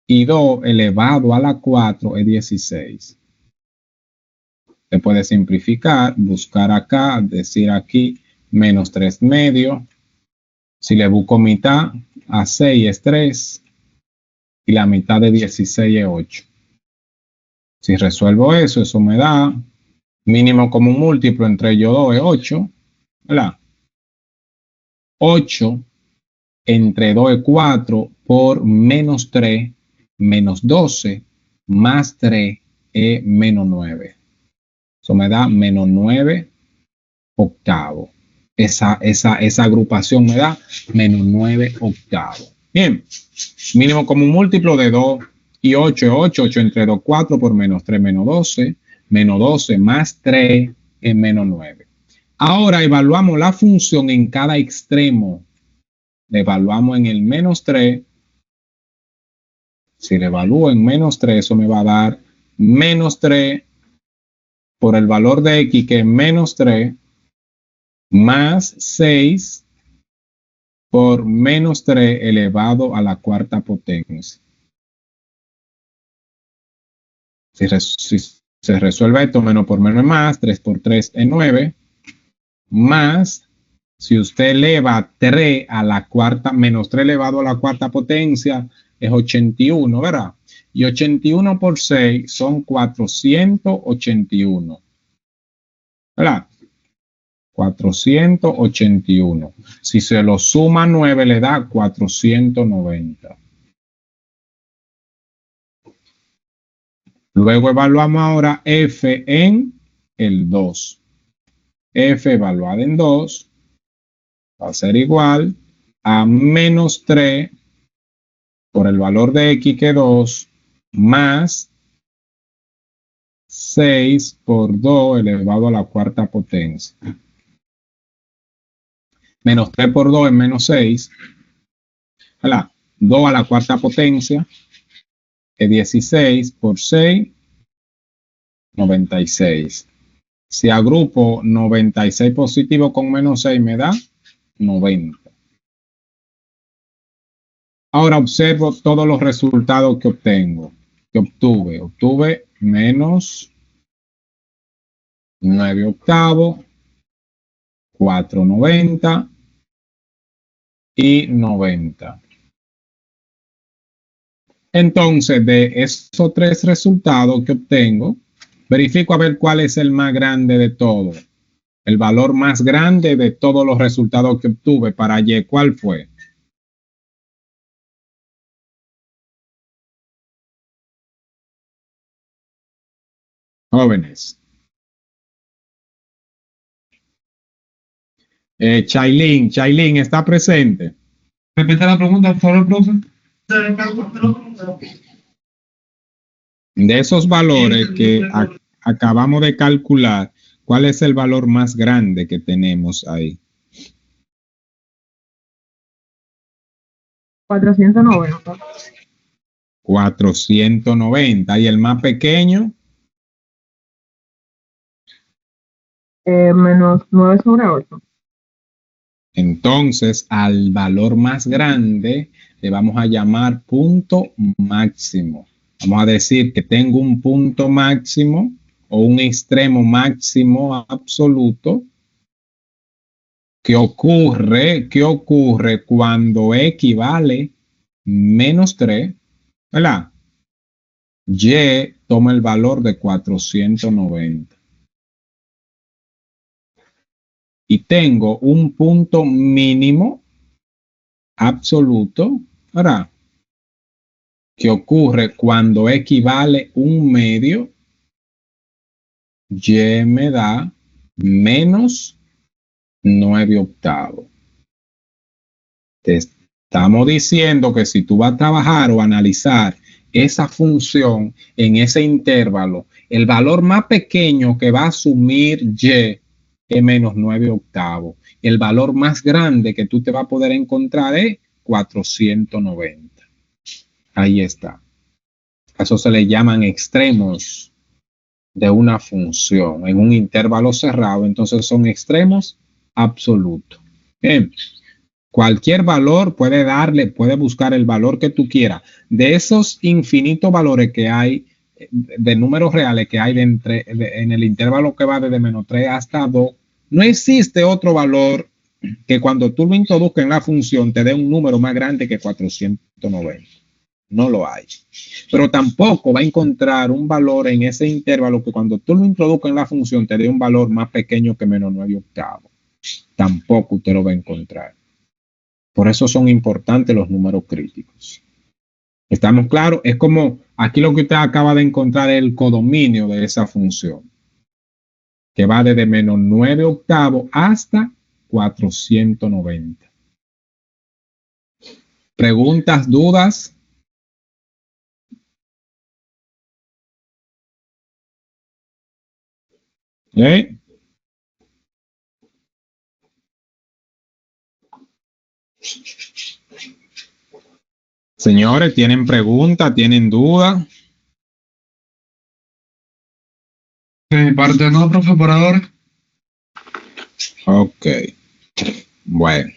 y 2 elevado a la 4 es 16. Se puede simplificar, buscar acá, decir aquí menos 3/2. Si le busco mitad a 6 es 3 y la mitad de 16 es 8. Si resuelvo eso, eso me da mínimo común múltiplo entre ellos dos es 8, ¿verdad? 8 entre 2 es 4 por menos 3, menos 12, más 3 es menos 9. Eso me da menos 9/8. Esa agrupación me da menos 9/8. Bien, mínimo común múltiplo de 2 y 8 es 8, 8 entre 2, 4 por menos 3, menos 12. Menos 12 más 3 es menos 9. Ahora evaluamos la función en cada extremo. La evaluamos en el menos 3 Si le evalúo en menos 3, eso me va a dar menos 3 por el valor de x, que es menos 3, más 6 por menos 3 elevado a la cuarta potencia. Si se resuelve esto, menos por menos es más, 3 por 3 es 9, más, si usted eleva 3 a la cuarta, menos 3 elevado a la cuarta potencia, es 81, ¿verdad? Y 81 por 6 son 481, ¿verdad? 481. Si se lo suma 9, le da 490. Luego evaluamos ahora f en el 2. F evaluada en 2 va a ser igual a menos 3 por el valor de x, que es 2, más 6 por 2 elevado a la cuarta potencia. Menos 3 por 2 es menos 6. 2 a la cuarta potencia es 16 por 6, 96. Si agrupo 96 positivo con menos 6 me da 90. Ahora observo todos los resultados que obtuve. Obtuve menos 9 octavos, 490 y 90. Entonces, de esos tres resultados que obtengo, verifico a ver cuál es el más grande de todos. El valor más grande de todos los resultados que obtuve para Y, ¿cuál fue? Jóvenes. Chailin, ¿está presente? Repite la pregunta, por favor, profe. De esos valores que acabamos de calcular, ¿cuál es el valor más grande que tenemos ahí? 490. 490. ¿Y el más pequeño? Menos 9 sobre 8. Entonces, al valor más grande le vamos a llamar punto máximo. Vamos a decir que tengo un punto máximo o un extremo máximo absoluto. ¿Qué ocurre cuando x vale menos 3? ¿Verdad? Y toma el valor de 490. Y tengo un punto mínimo absoluto, ¿verdad? ¿Qué ocurre cuando x vale un medio? Y me da menos 9 octavos. Te estamos diciendo que si tú vas a trabajar o analizar esa función en ese intervalo, el valor más pequeño que va a asumir Y es menos 9 octavos. El valor más grande que tú te vas a poder encontrar es 490. Ahí está. A eso se le llaman extremos de una función en un intervalo cerrado. Entonces son extremos absolutos. Bien. Cualquier valor puede buscar el valor que tú quieras. De esos infinitos valores que hay, de números reales que hay en el intervalo que va desde menos 3 hasta 2, no existe otro valor que cuando tú lo introduzcas en la función te dé un número más grande que 490. No lo hay. Pero tampoco va a encontrar un valor en ese intervalo que cuando tú lo introduzcas en la función te dé un valor más pequeño que menos 9 octavos. Tampoco usted lo va a encontrar. Por eso son importantes los números críticos. ¿Estamos claros? Es como aquí lo que usted acaba de encontrar es el codominio de esa función, que va desde menos 9 octavos hasta 490. ¿Preguntas, dudas? ¿Eh? Señores, ¿tienen preguntas? ¿Tienen dudas? De mi parte no, profe, por ahora. Ok. Bueno.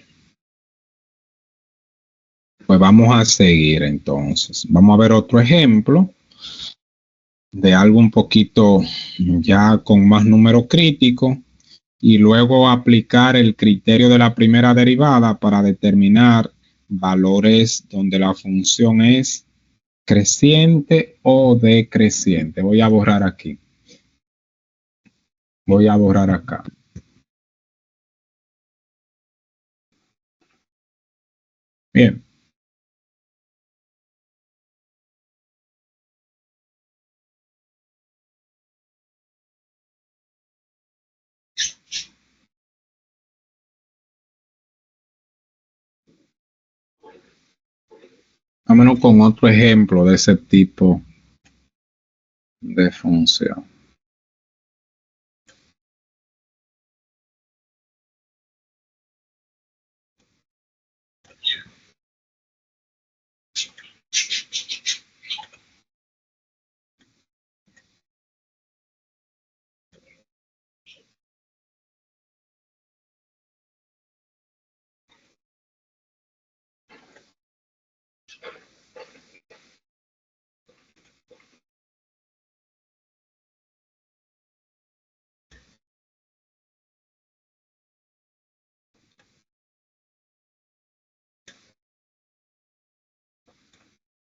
Pues vamos a seguir entonces. Vamos a ver otro ejemplo de algo un poquito ya con más número crítico y luego aplicar el criterio de la primera derivada para determinar valores donde la función es creciente o decreciente. Voy a borrar aquí. Voy a borrar acá. Bien. Vámonos con otro ejemplo de ese tipo de función.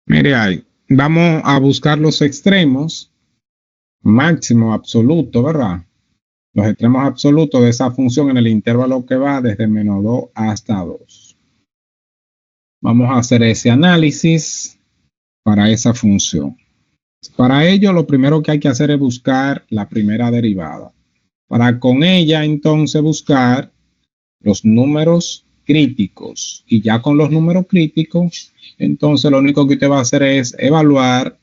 Mire ahí, vamos a buscar los extremos, máximo absoluto, ¿verdad? Los extremos absolutos de esa función en el intervalo que va desde menos 2 hasta 2. Vamos a hacer ese análisis para esa función. Para ello, lo primero que hay que hacer es buscar la primera derivada. Para con ella, entonces, buscar los números críticos. Y ya con los números críticos, entonces lo único que usted va a hacer es evaluar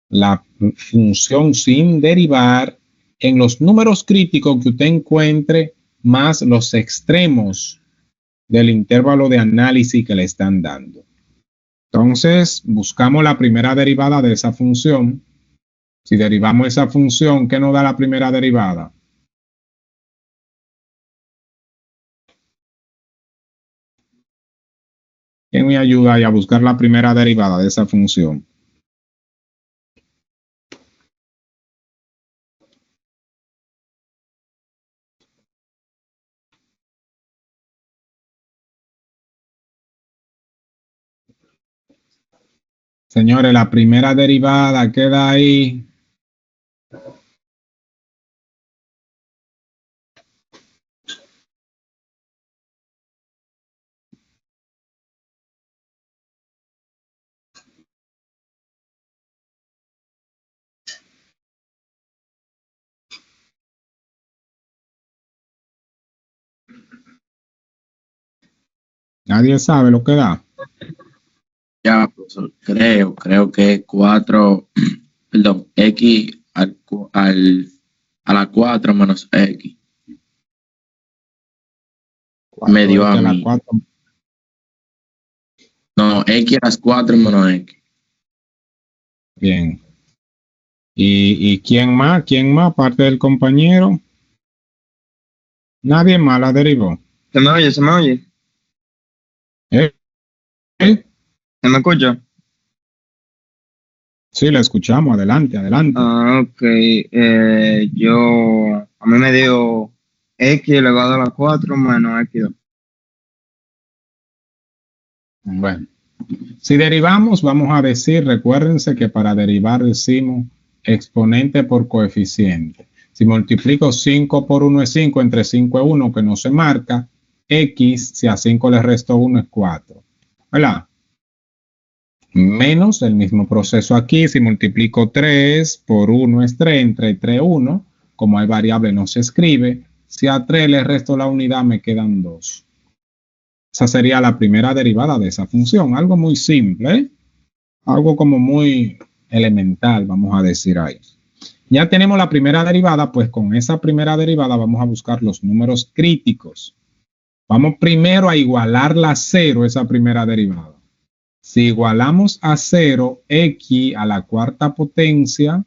la función sin derivar en los números críticos que usted encuentre más los extremos del intervalo de análisis que le están dando. Entonces, buscamos la primera derivada de esa función. Si derivamos esa función, ¿qué nos da la primera derivada? ¿Quién me ayuda ahí a buscar la primera derivada de esa función? Señores, la primera derivada queda ahí. Nadie sabe lo que da. Ya, profesor, creo que es 4, perdón, X a la 4 menos X. Me dio a mí. No, X a las 4 menos X. Bien. ¿Y quién más? ¿Quién más? Aparte del compañero. Nadie más la derivó. ¿Se me oye? ¿Se me oye? ¿Eh? ¿Se me escucha? Sí, la escuchamos. Adelante, adelante. Ok. A mí me dio X elevado a la 4 menos X2. Bueno, si derivamos, vamos a decir, recuérdense que para derivar decimos exponente por coeficiente. Si multiplico 5 por 1 es 5, entre 5 es 1, que no se marca. X, si a 5 le resto 1 es 4. ¿Verdad? Menos el mismo proceso aquí. Si multiplico 3 por 1 es 3, entre 3 es 1. Como hay variable no se escribe. Si a 3 le resto la unidad me quedan 2. Esa sería la primera derivada de esa función. Algo muy simple, ¿eh? Algo como muy elemental, vamos a decir ahí. Ya tenemos la primera derivada, pues con esa primera derivada vamos a buscar los números críticos. Vamos primero a igualarla a 0, esa primera derivada. Si igualamos a 0 x a la cuarta potencia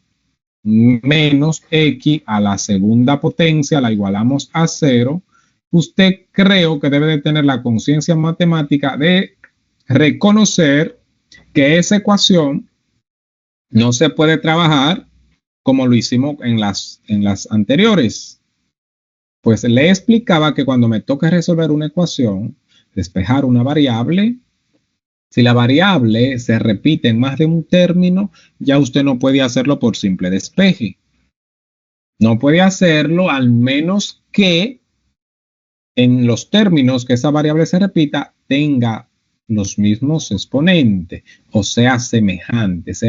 menos x a la segunda potencia, la igualamos a 0, usted creo que debe de tener la conciencia matemática de reconocer que esa ecuación no se puede trabajar como lo hicimos en las anteriores. Pues le explicaba que cuando me toca resolver una ecuación, despejar una variable, si la variable se repite en más de un término, ya usted no puede hacerlo por simple despeje. No puede hacerlo al menos que en los términos que esa variable se repita tenga los mismos exponentes o sean semejantes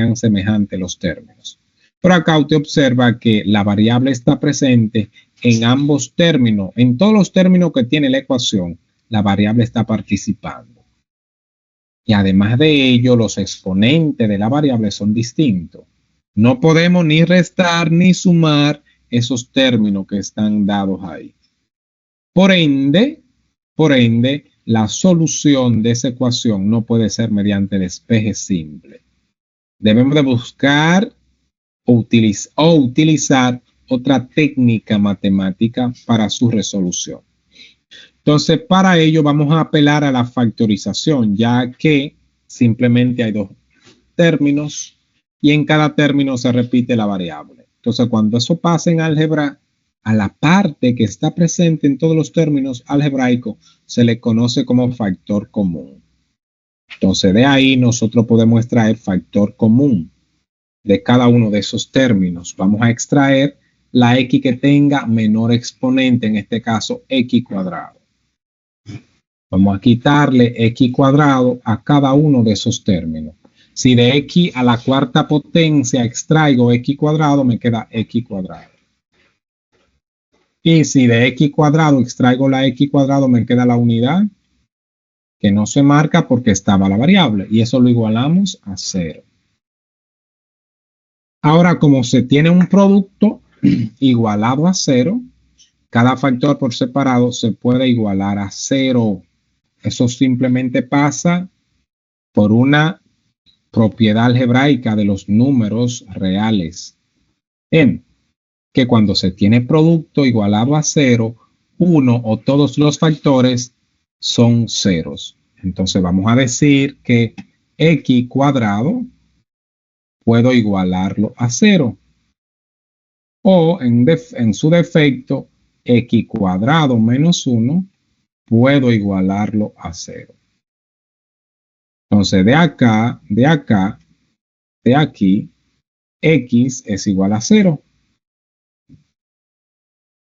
los términos. Pero acá usted observa que la variable está presente en ambos términos, en todos los términos que tiene la ecuación, la variable está participando. Y además de ello, los exponentes de la variable son distintos. No podemos ni restar ni sumar esos términos que están dados ahí. Por ende, la solución de esa ecuación no puede ser mediante despeje simple. Debemos de buscar o utilizar otra técnica matemática para su resolución. Entonces, para ello vamos a apelar a la factorización, ya que simplemente hay dos términos y en cada término se repite la variable. Entonces, cuando eso pasa en álgebra, a la parte que está presente en todos los términos algebraicos se le conoce como factor común. Entonces, de ahí nosotros podemos extraer factor común de cada uno de esos términos. Vamos a extraer la x que tenga menor exponente, en este caso x cuadrado. Vamos a quitarle x cuadrado a cada uno de esos términos. Si de x a la cuarta potencia extraigo x cuadrado, me queda x cuadrado. Y si de x cuadrado extraigo la x cuadrado, me queda la unidad que no se marca porque estaba la variable. Y eso lo igualamos a 0. Ahora, como se tiene un producto igualado a 0, cada factor por separado se puede igualar a 0. Eso simplemente pasa por una propiedad algebraica de los números reales. En que cuando se tiene producto igualado a 0, uno o todos los factores son ceros. Entonces vamos a decir que x cuadrado puedo igualarlo a 0. O en su defecto, x cuadrado menos 1 puedo igualarlo a 0. Entonces, de aquí, x es igual a 0.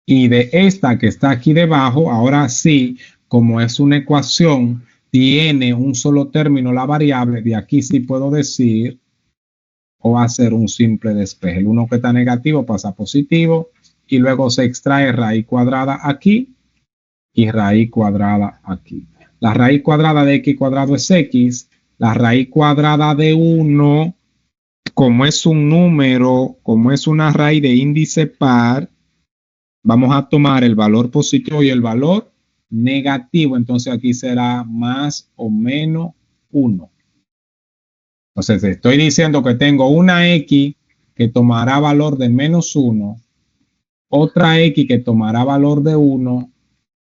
Y de esta que está aquí debajo, ahora sí, como es una ecuación, tiene un solo término la variable, de aquí sí puedo decir o hacer un simple despeje. El uno que está negativo pasa a positivo y luego se extrae raíz cuadrada aquí y raíz cuadrada aquí. La raíz cuadrada de x cuadrado es x. La raíz cuadrada de 1, como es un número, como es una raíz de índice par, vamos a tomar el valor positivo y el valor negativo. Entonces aquí será más o menos 1. Entonces estoy diciendo que tengo una x que tomará valor de menos 1, otra x que tomará valor de 1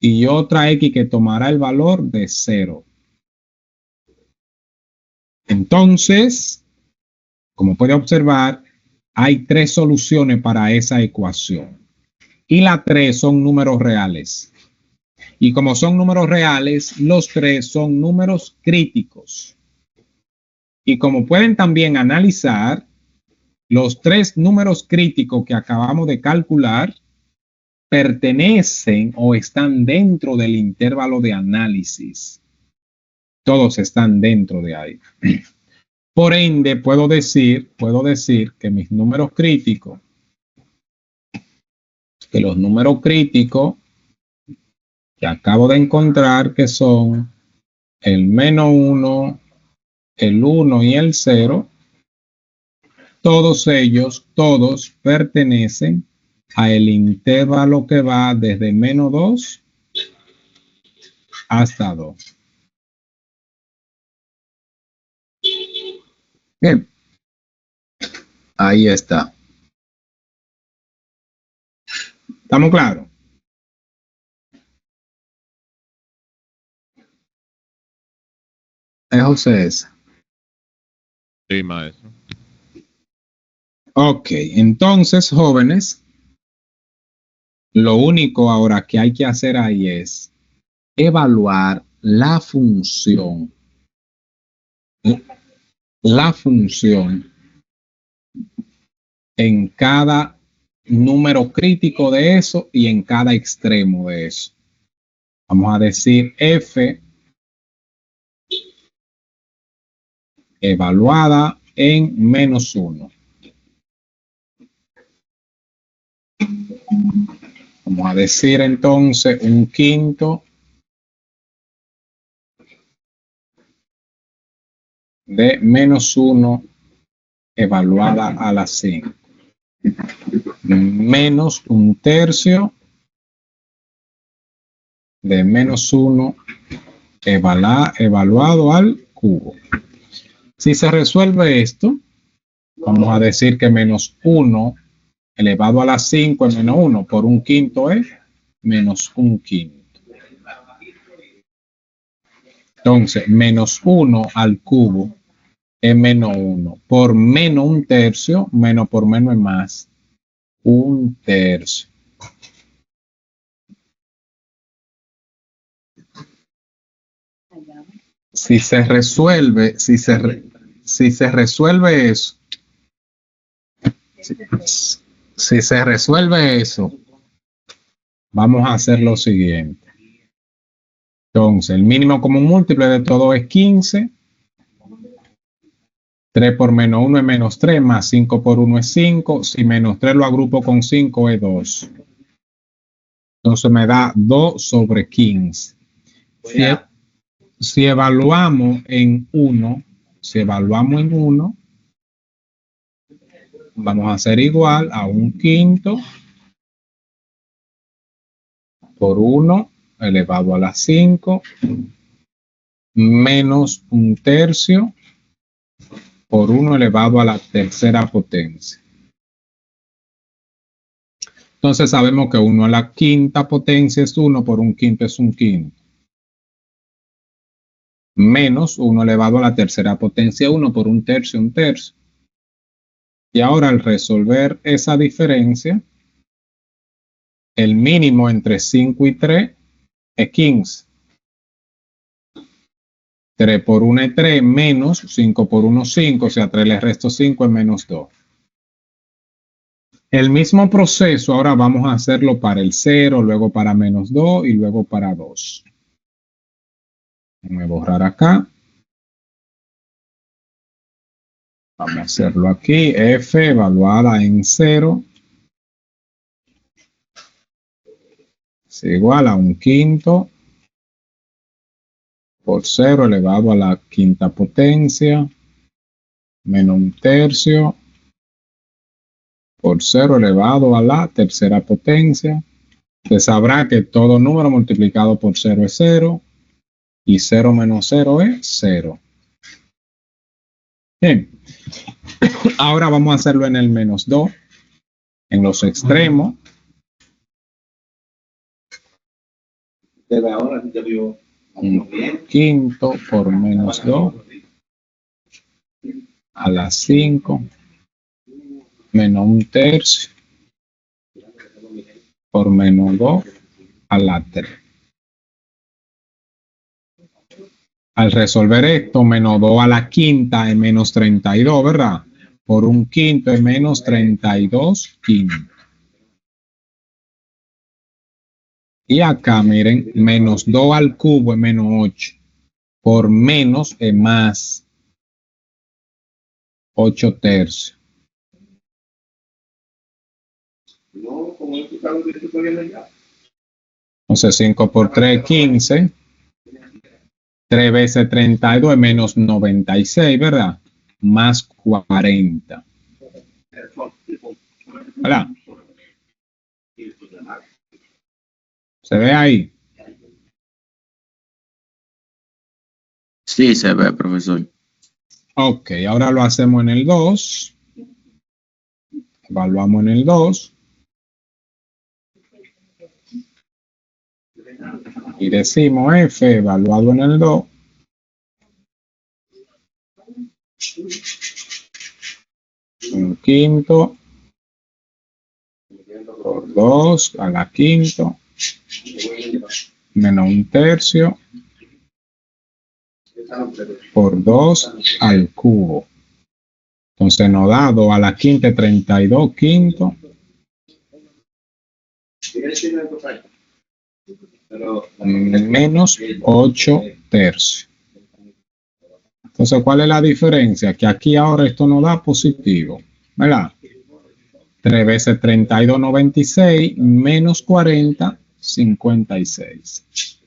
y otra x que tomará el valor de 0. Entonces, como puede observar, hay 3 soluciones para esa ecuación. Y las 3 son números reales. Y como son números reales, los 3 son números críticos. Y como pueden también analizar, los 3 números críticos que acabamos de calcular pertenecen o están dentro del intervalo de análisis. Todos están dentro de ahí. Por ende, puedo decir que mis números críticos, que los números críticos que acabo de encontrar, que son el menos 1, el 1 y el 0, todos ellos, todos pertenecen a el intervalo que va desde menos 2 hasta 2. Bien, ahí está. ¿Estamos claros? Es José esa. Sí, maestro. Ok, entonces, jóvenes, lo único ahora que hay que hacer ahí es evaluar la función en cada número crítico de eso y en cada extremo de eso. Vamos a decir f evaluada en -1. Vamos a decir entonces un quinto de -1 evaluada a la 5. Menos un tercio de -1 evaluado al cubo. Si se resuelve esto, vamos a decir que -1 elevado a la 5 es -1, por un quinto es -1 quinto. Entonces, -1 al cubo es -1. Por menos un tercio, menos por menos es más. Un tercio. Si se resuelve eso, si se resuelve eso, vamos a hacer lo siguiente. Entonces, el mínimo común múltiple de todo es 15. 3 por -1 es -3, más 5 por 1 es 5. Si -3 lo agrupo con 5 es 2. Entonces me da 2 sobre 15. Si evaluamos en 1, vamos a hacer igual a un quinto por 1 elevado a la 5 menos un tercio por 1 elevado a la tercera potencia. Entonces sabemos que 1 a la quinta potencia es 1 por un quinto es un quinto. Menos 1 elevado a la tercera potencia 1 por un tercio, un tercio. Y ahora al resolver esa diferencia, el mínimo entre 5 y 3 es 15. 3 por 1 es 3, menos 5 por 1 es 5, o sea, 3 le resto 5 es -2. El mismo proceso ahora vamos a hacerlo para el 0, luego para -2 y luego para 2. Voy a borrar acá. Vamos a hacerlo aquí. F evaluada en 0 es igual a un quinto por 0 elevado a la quinta potencia menos un tercio por 0 elevado a la tercera potencia. Se sabrá que todo número multiplicado por 0 es 0 y 0 menos 0 es 0. Bien. Ahora vamos a hacerlo en el -2, en los extremos. Un quinto por -2 a la 5 menos un tercio por -2 a la 3. Al resolver esto, -2 a la quinta es -32, ¿verdad? Por un quinto es -32 quintos. Y acá, miren, -2 al cubo es -8. Por menos es más 8 tercios. Entonces 5 por 3 es 15. 3 veces 32 es -96, ¿verdad? Más 40. ¿Verdad? ¿Se ve ahí? Sí, se ve, profesor. Ok, ahora lo hacemos en el 2. Evaluamos en el 2. Y decimos F evaluado en el 2. Un quinto por 2 a la quinto menos un tercio por 2 al cubo. Entonces nos da 2 a la quinta 32 quinto menos 8 tercios. Entonces, ¿cuál es la diferencia? Que aquí ahora esto nos da positivo, ¿verdad? 3 veces 32, 96, menos 40, 56.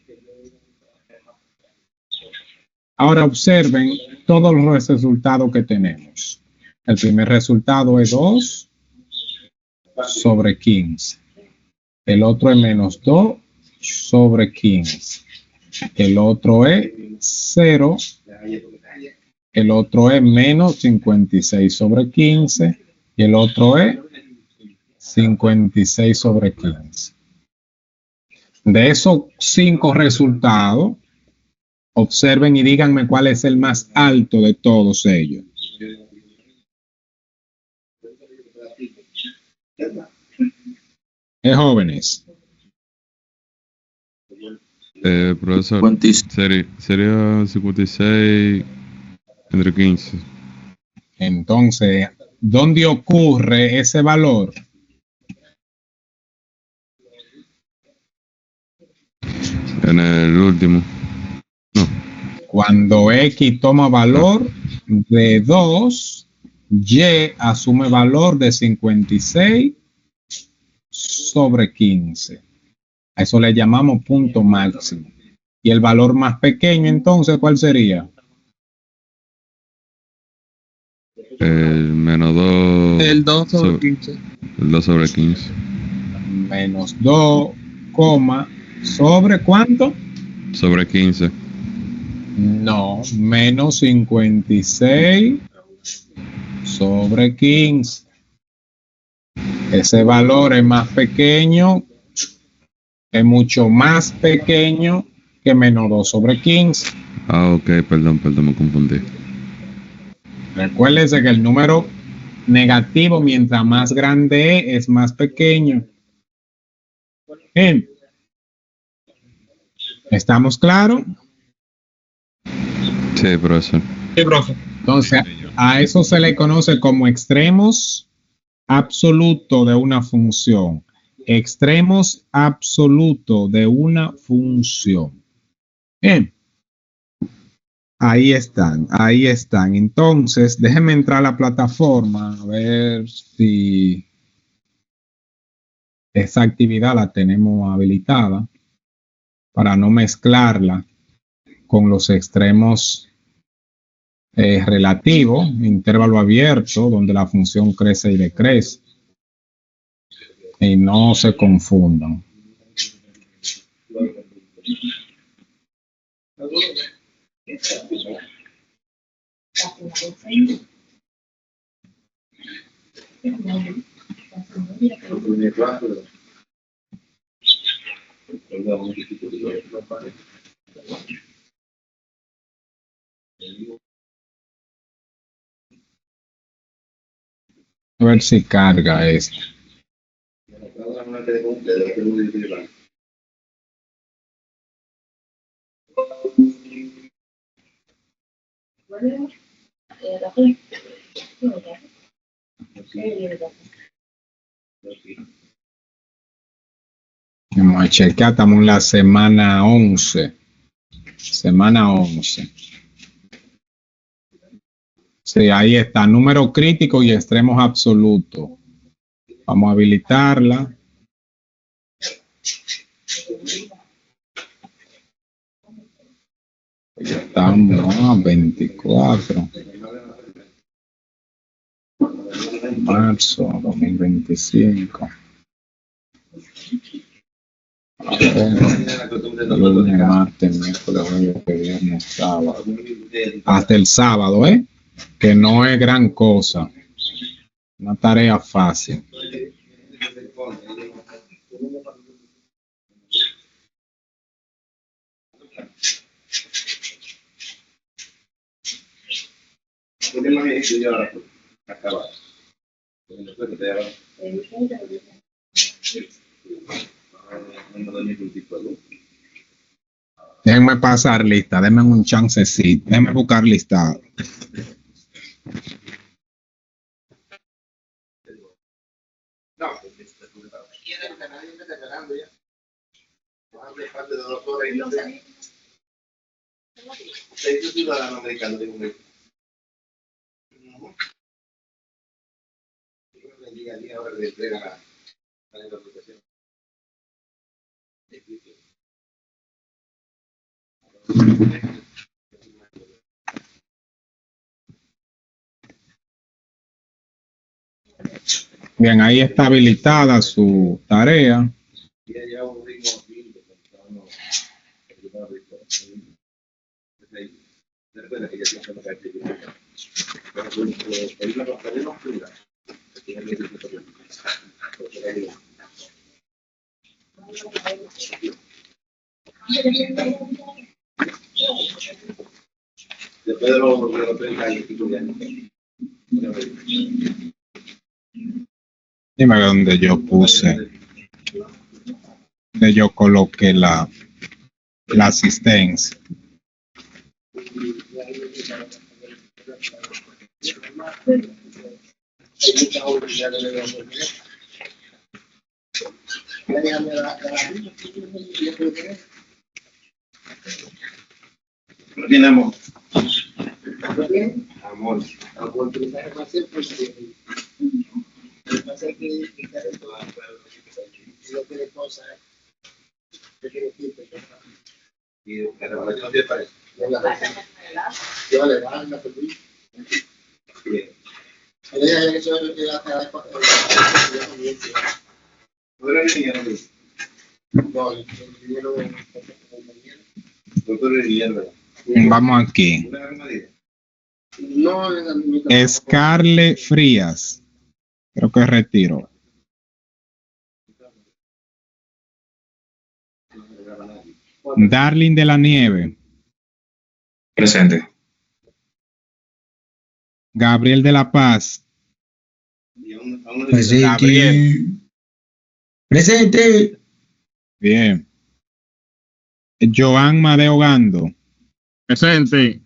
Ahora observen todos los resultados que tenemos. El primer resultado es 2 sobre 15. El otro es menos 2 sobre 15. El otro es 0. El otro es menos 56 sobre 15. Y el otro es 56 sobre 15. De esos 5 resultados, observen y díganme cuál es el más alto de todos ellos. Jóvenes. Profesor, 56. sería 56 entre 15. Entonces, ¿dónde ocurre ese valor? En el último. No. Cuando X toma valor de 2, Y asume valor de 56 sobre 15. A eso le llamamos punto máximo. Y el valor más pequeño, entonces, ¿cuál sería? El menos 2. El 2 sobre 15. El 2 sobre 15. Menos 2, ¿sobre cuánto? Sobre 15. No, menos 56 sobre 15. Ese valor es más pequeño, es mucho más pequeño que menos 2 sobre 15. Ah, ok, perdón, me confundí. Recuérdese que el número negativo, mientras más grande es más pequeño. Bien. ¿Estamos claros? Sí, profesor. Sí, profe. Entonces, a eso se le conoce como extremos absolutos de una función. Extremos absolutos de una función. Bien. Ahí están. Entonces, déjenme entrar a la plataforma a ver si esa actividad la tenemos habilitada para no mezclarla con los extremos relativos, intervalo abierto, donde la función crece y decrece. Y no se confundan. A ver si carga esto. Vamos a checar, estamos en la semana 11. Semana 11. Sí, ahí está, número crítico y extremos absolutos. Vamos a habilitarla. Ya estamos a 24. Marzo 2025. A ver, lunes, martes, miércoles, jueves, viernes, sábado. Hasta el sábado, ¿eh? que no es gran cosa. Una tarea fácil. Déjenme pasar lista, denme un chancecito, déjenme buscar listado. Bien, ahí está habilitada su tarea. Dime dónde yo puse, donde yo coloqué la asistencia. No tiene amor. Amor. Vamos aquí. Scarlett Frías. Creo que retiro. Darling de la Nieve. Presente. Gabriel de la Paz. Presente. Gabriel. Presente. Bien. Joan Madeo Gando. Presente.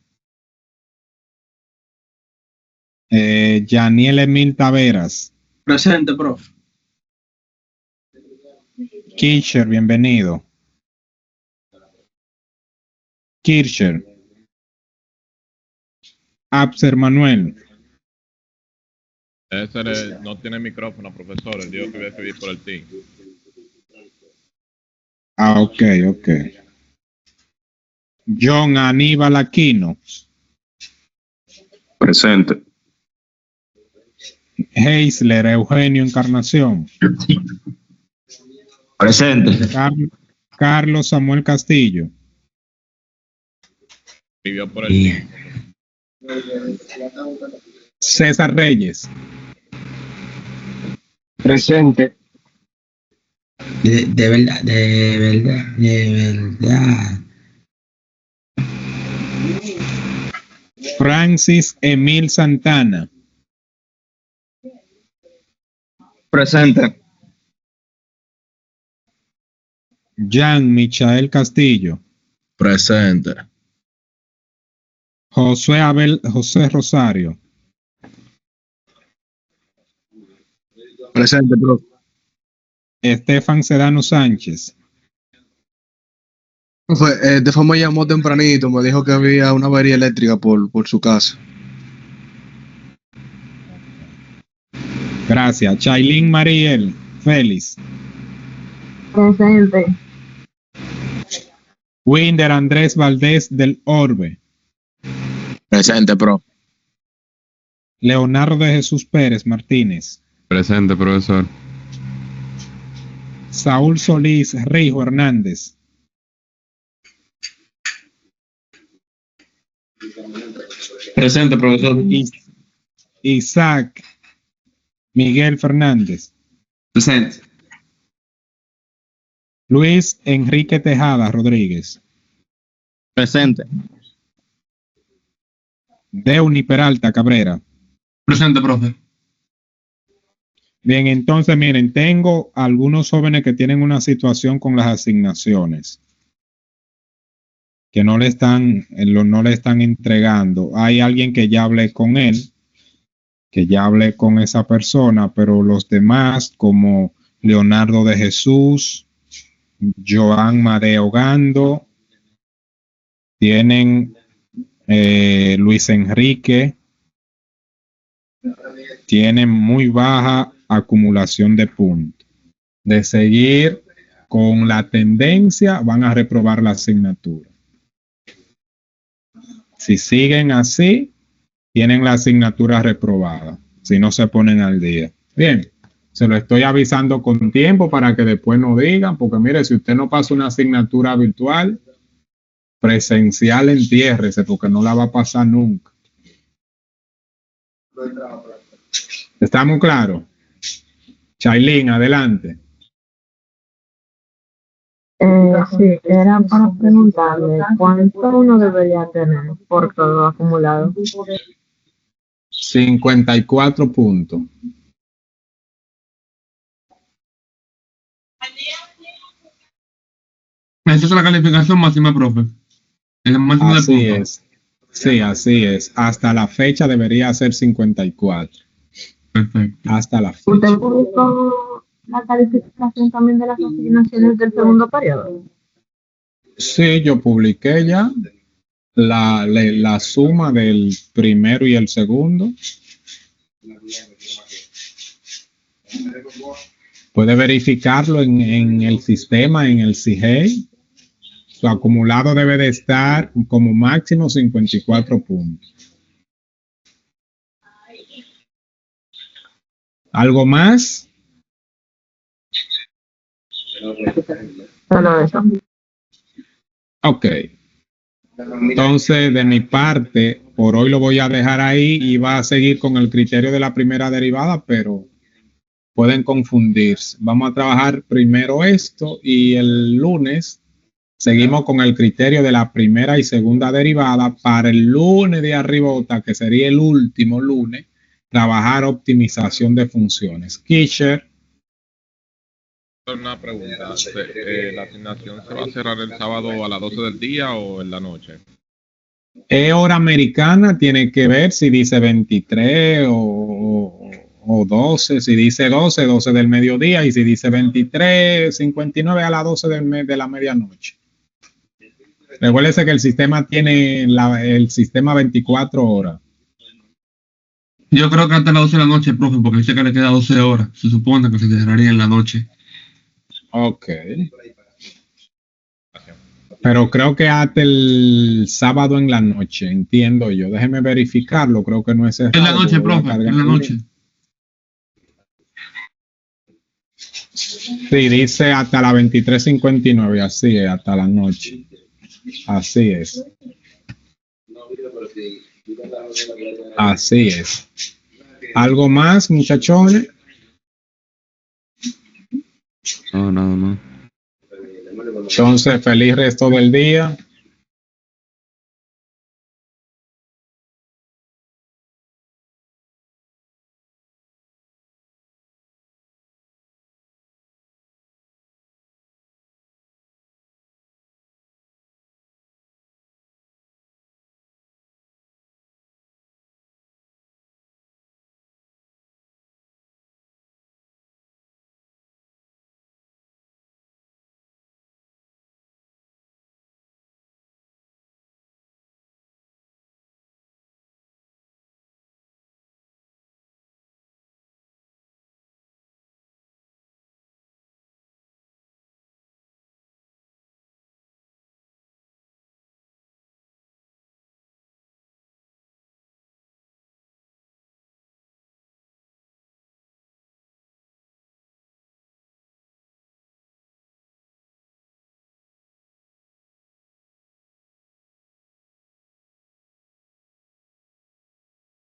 Yaniel Emil Taveras. Presente, profe. Kircher, bienvenido. Kircher. Abser Manuel. Ese no tiene micrófono, profesor. Él dijo que iba a escribir por el team. Ah, ok. John Aníbal Aquino. Presente. Heisler Eugenio Encarnación. Presente. Carlos Samuel Castillo. Escribió por el team. César Reyes. Presente. De verdad. Francis Emil Santana. Presente. Jean Michael Castillo. Presente. José Rosario. Presente, profe. Estefan Sedano Sánchez. Estefan me llamó tempranito, me dijo que había una avería eléctrica por su casa. Gracias. Chailín Mariel Félix. Presente. Winder Andrés Valdés del Orbe. Presente, profe. Leonardo de Jesús Pérez Martínez. Presente, profesor. Saúl Solís Rijo Hernández. Presente, profesor. Isaac Miguel Fernández. Presente. Luis Enrique Tejada Rodríguez. Presente. Deuni Peralta Cabrera. Presente, profe. Bien, entonces miren, tengo algunos jóvenes que tienen una situación con las asignaciones que no le están entregando. Hay alguien que ya hablé con él, que ya hablé con esa persona, pero los demás como Leonardo de Jesús, Joan Madeo Gando, tienen Luis Enrique, tienen muy baja acumulación de puntos. De seguir con la tendencia, van a reprobar la asignatura. Si siguen así, tienen la asignatura reprobada, si no se ponen al día. Bien, se lo estoy avisando con tiempo para que después no digan, porque mire, si usted no pasa una asignatura virtual, presencial, entiérrese, porque no la va a pasar nunca. ¿Estamos claros? Chailín, adelante. Sí, era para preguntarle cuánto uno debería tener por todo acumulado. 54 puntos. Esa es la calificación máxima, profe. El máximo de Así puntos. es. Sí, así es. Hasta la fecha debería ser 54. Perfecto. Hasta la fecha. ¿Usted publicó la calificación también de las asignaciones del segundo periodo? Sí, yo publiqué ya la suma del primero y el segundo. Puede verificarlo en el sistema, en el CIGEI. Su acumulado debe de estar como máximo 54 puntos. ¿Algo más? Solo eso. Ok. Entonces, de mi parte, por hoy lo voy a dejar ahí y va a seguir con el criterio de la primera derivada, pero pueden confundirse. Vamos a trabajar primero esto y el lunes seguimos con el criterio de la primera y segunda derivada. Para el lunes de arribota, que sería el último lunes, trabajar optimización de funciones. Kisher. Una pregunta. ¿La asignación se va a cerrar el sábado a las 12 del día o en la noche? Hora americana tiene que ver si dice 23 o 12. Si dice 12, 12 del mediodía. Y si dice 23, 59 a las 12 de la medianoche. Recuérdese que el sistema tiene el sistema 24 horas. Yo creo que hasta las 12 de la noche, profe, porque dice que le queda 12 horas. Se supone que se cerraría en la noche. Ok. Pero creo que hasta el sábado en la noche, entiendo yo. Déjeme verificarlo, creo que no es cerrado. En la noche, profe, en la noche. Sí, dice hasta la 23:59, así es, hasta la noche. Así es. Así es. ¿Algo más, muchachones? No, nada más. Entonces, feliz resto del día.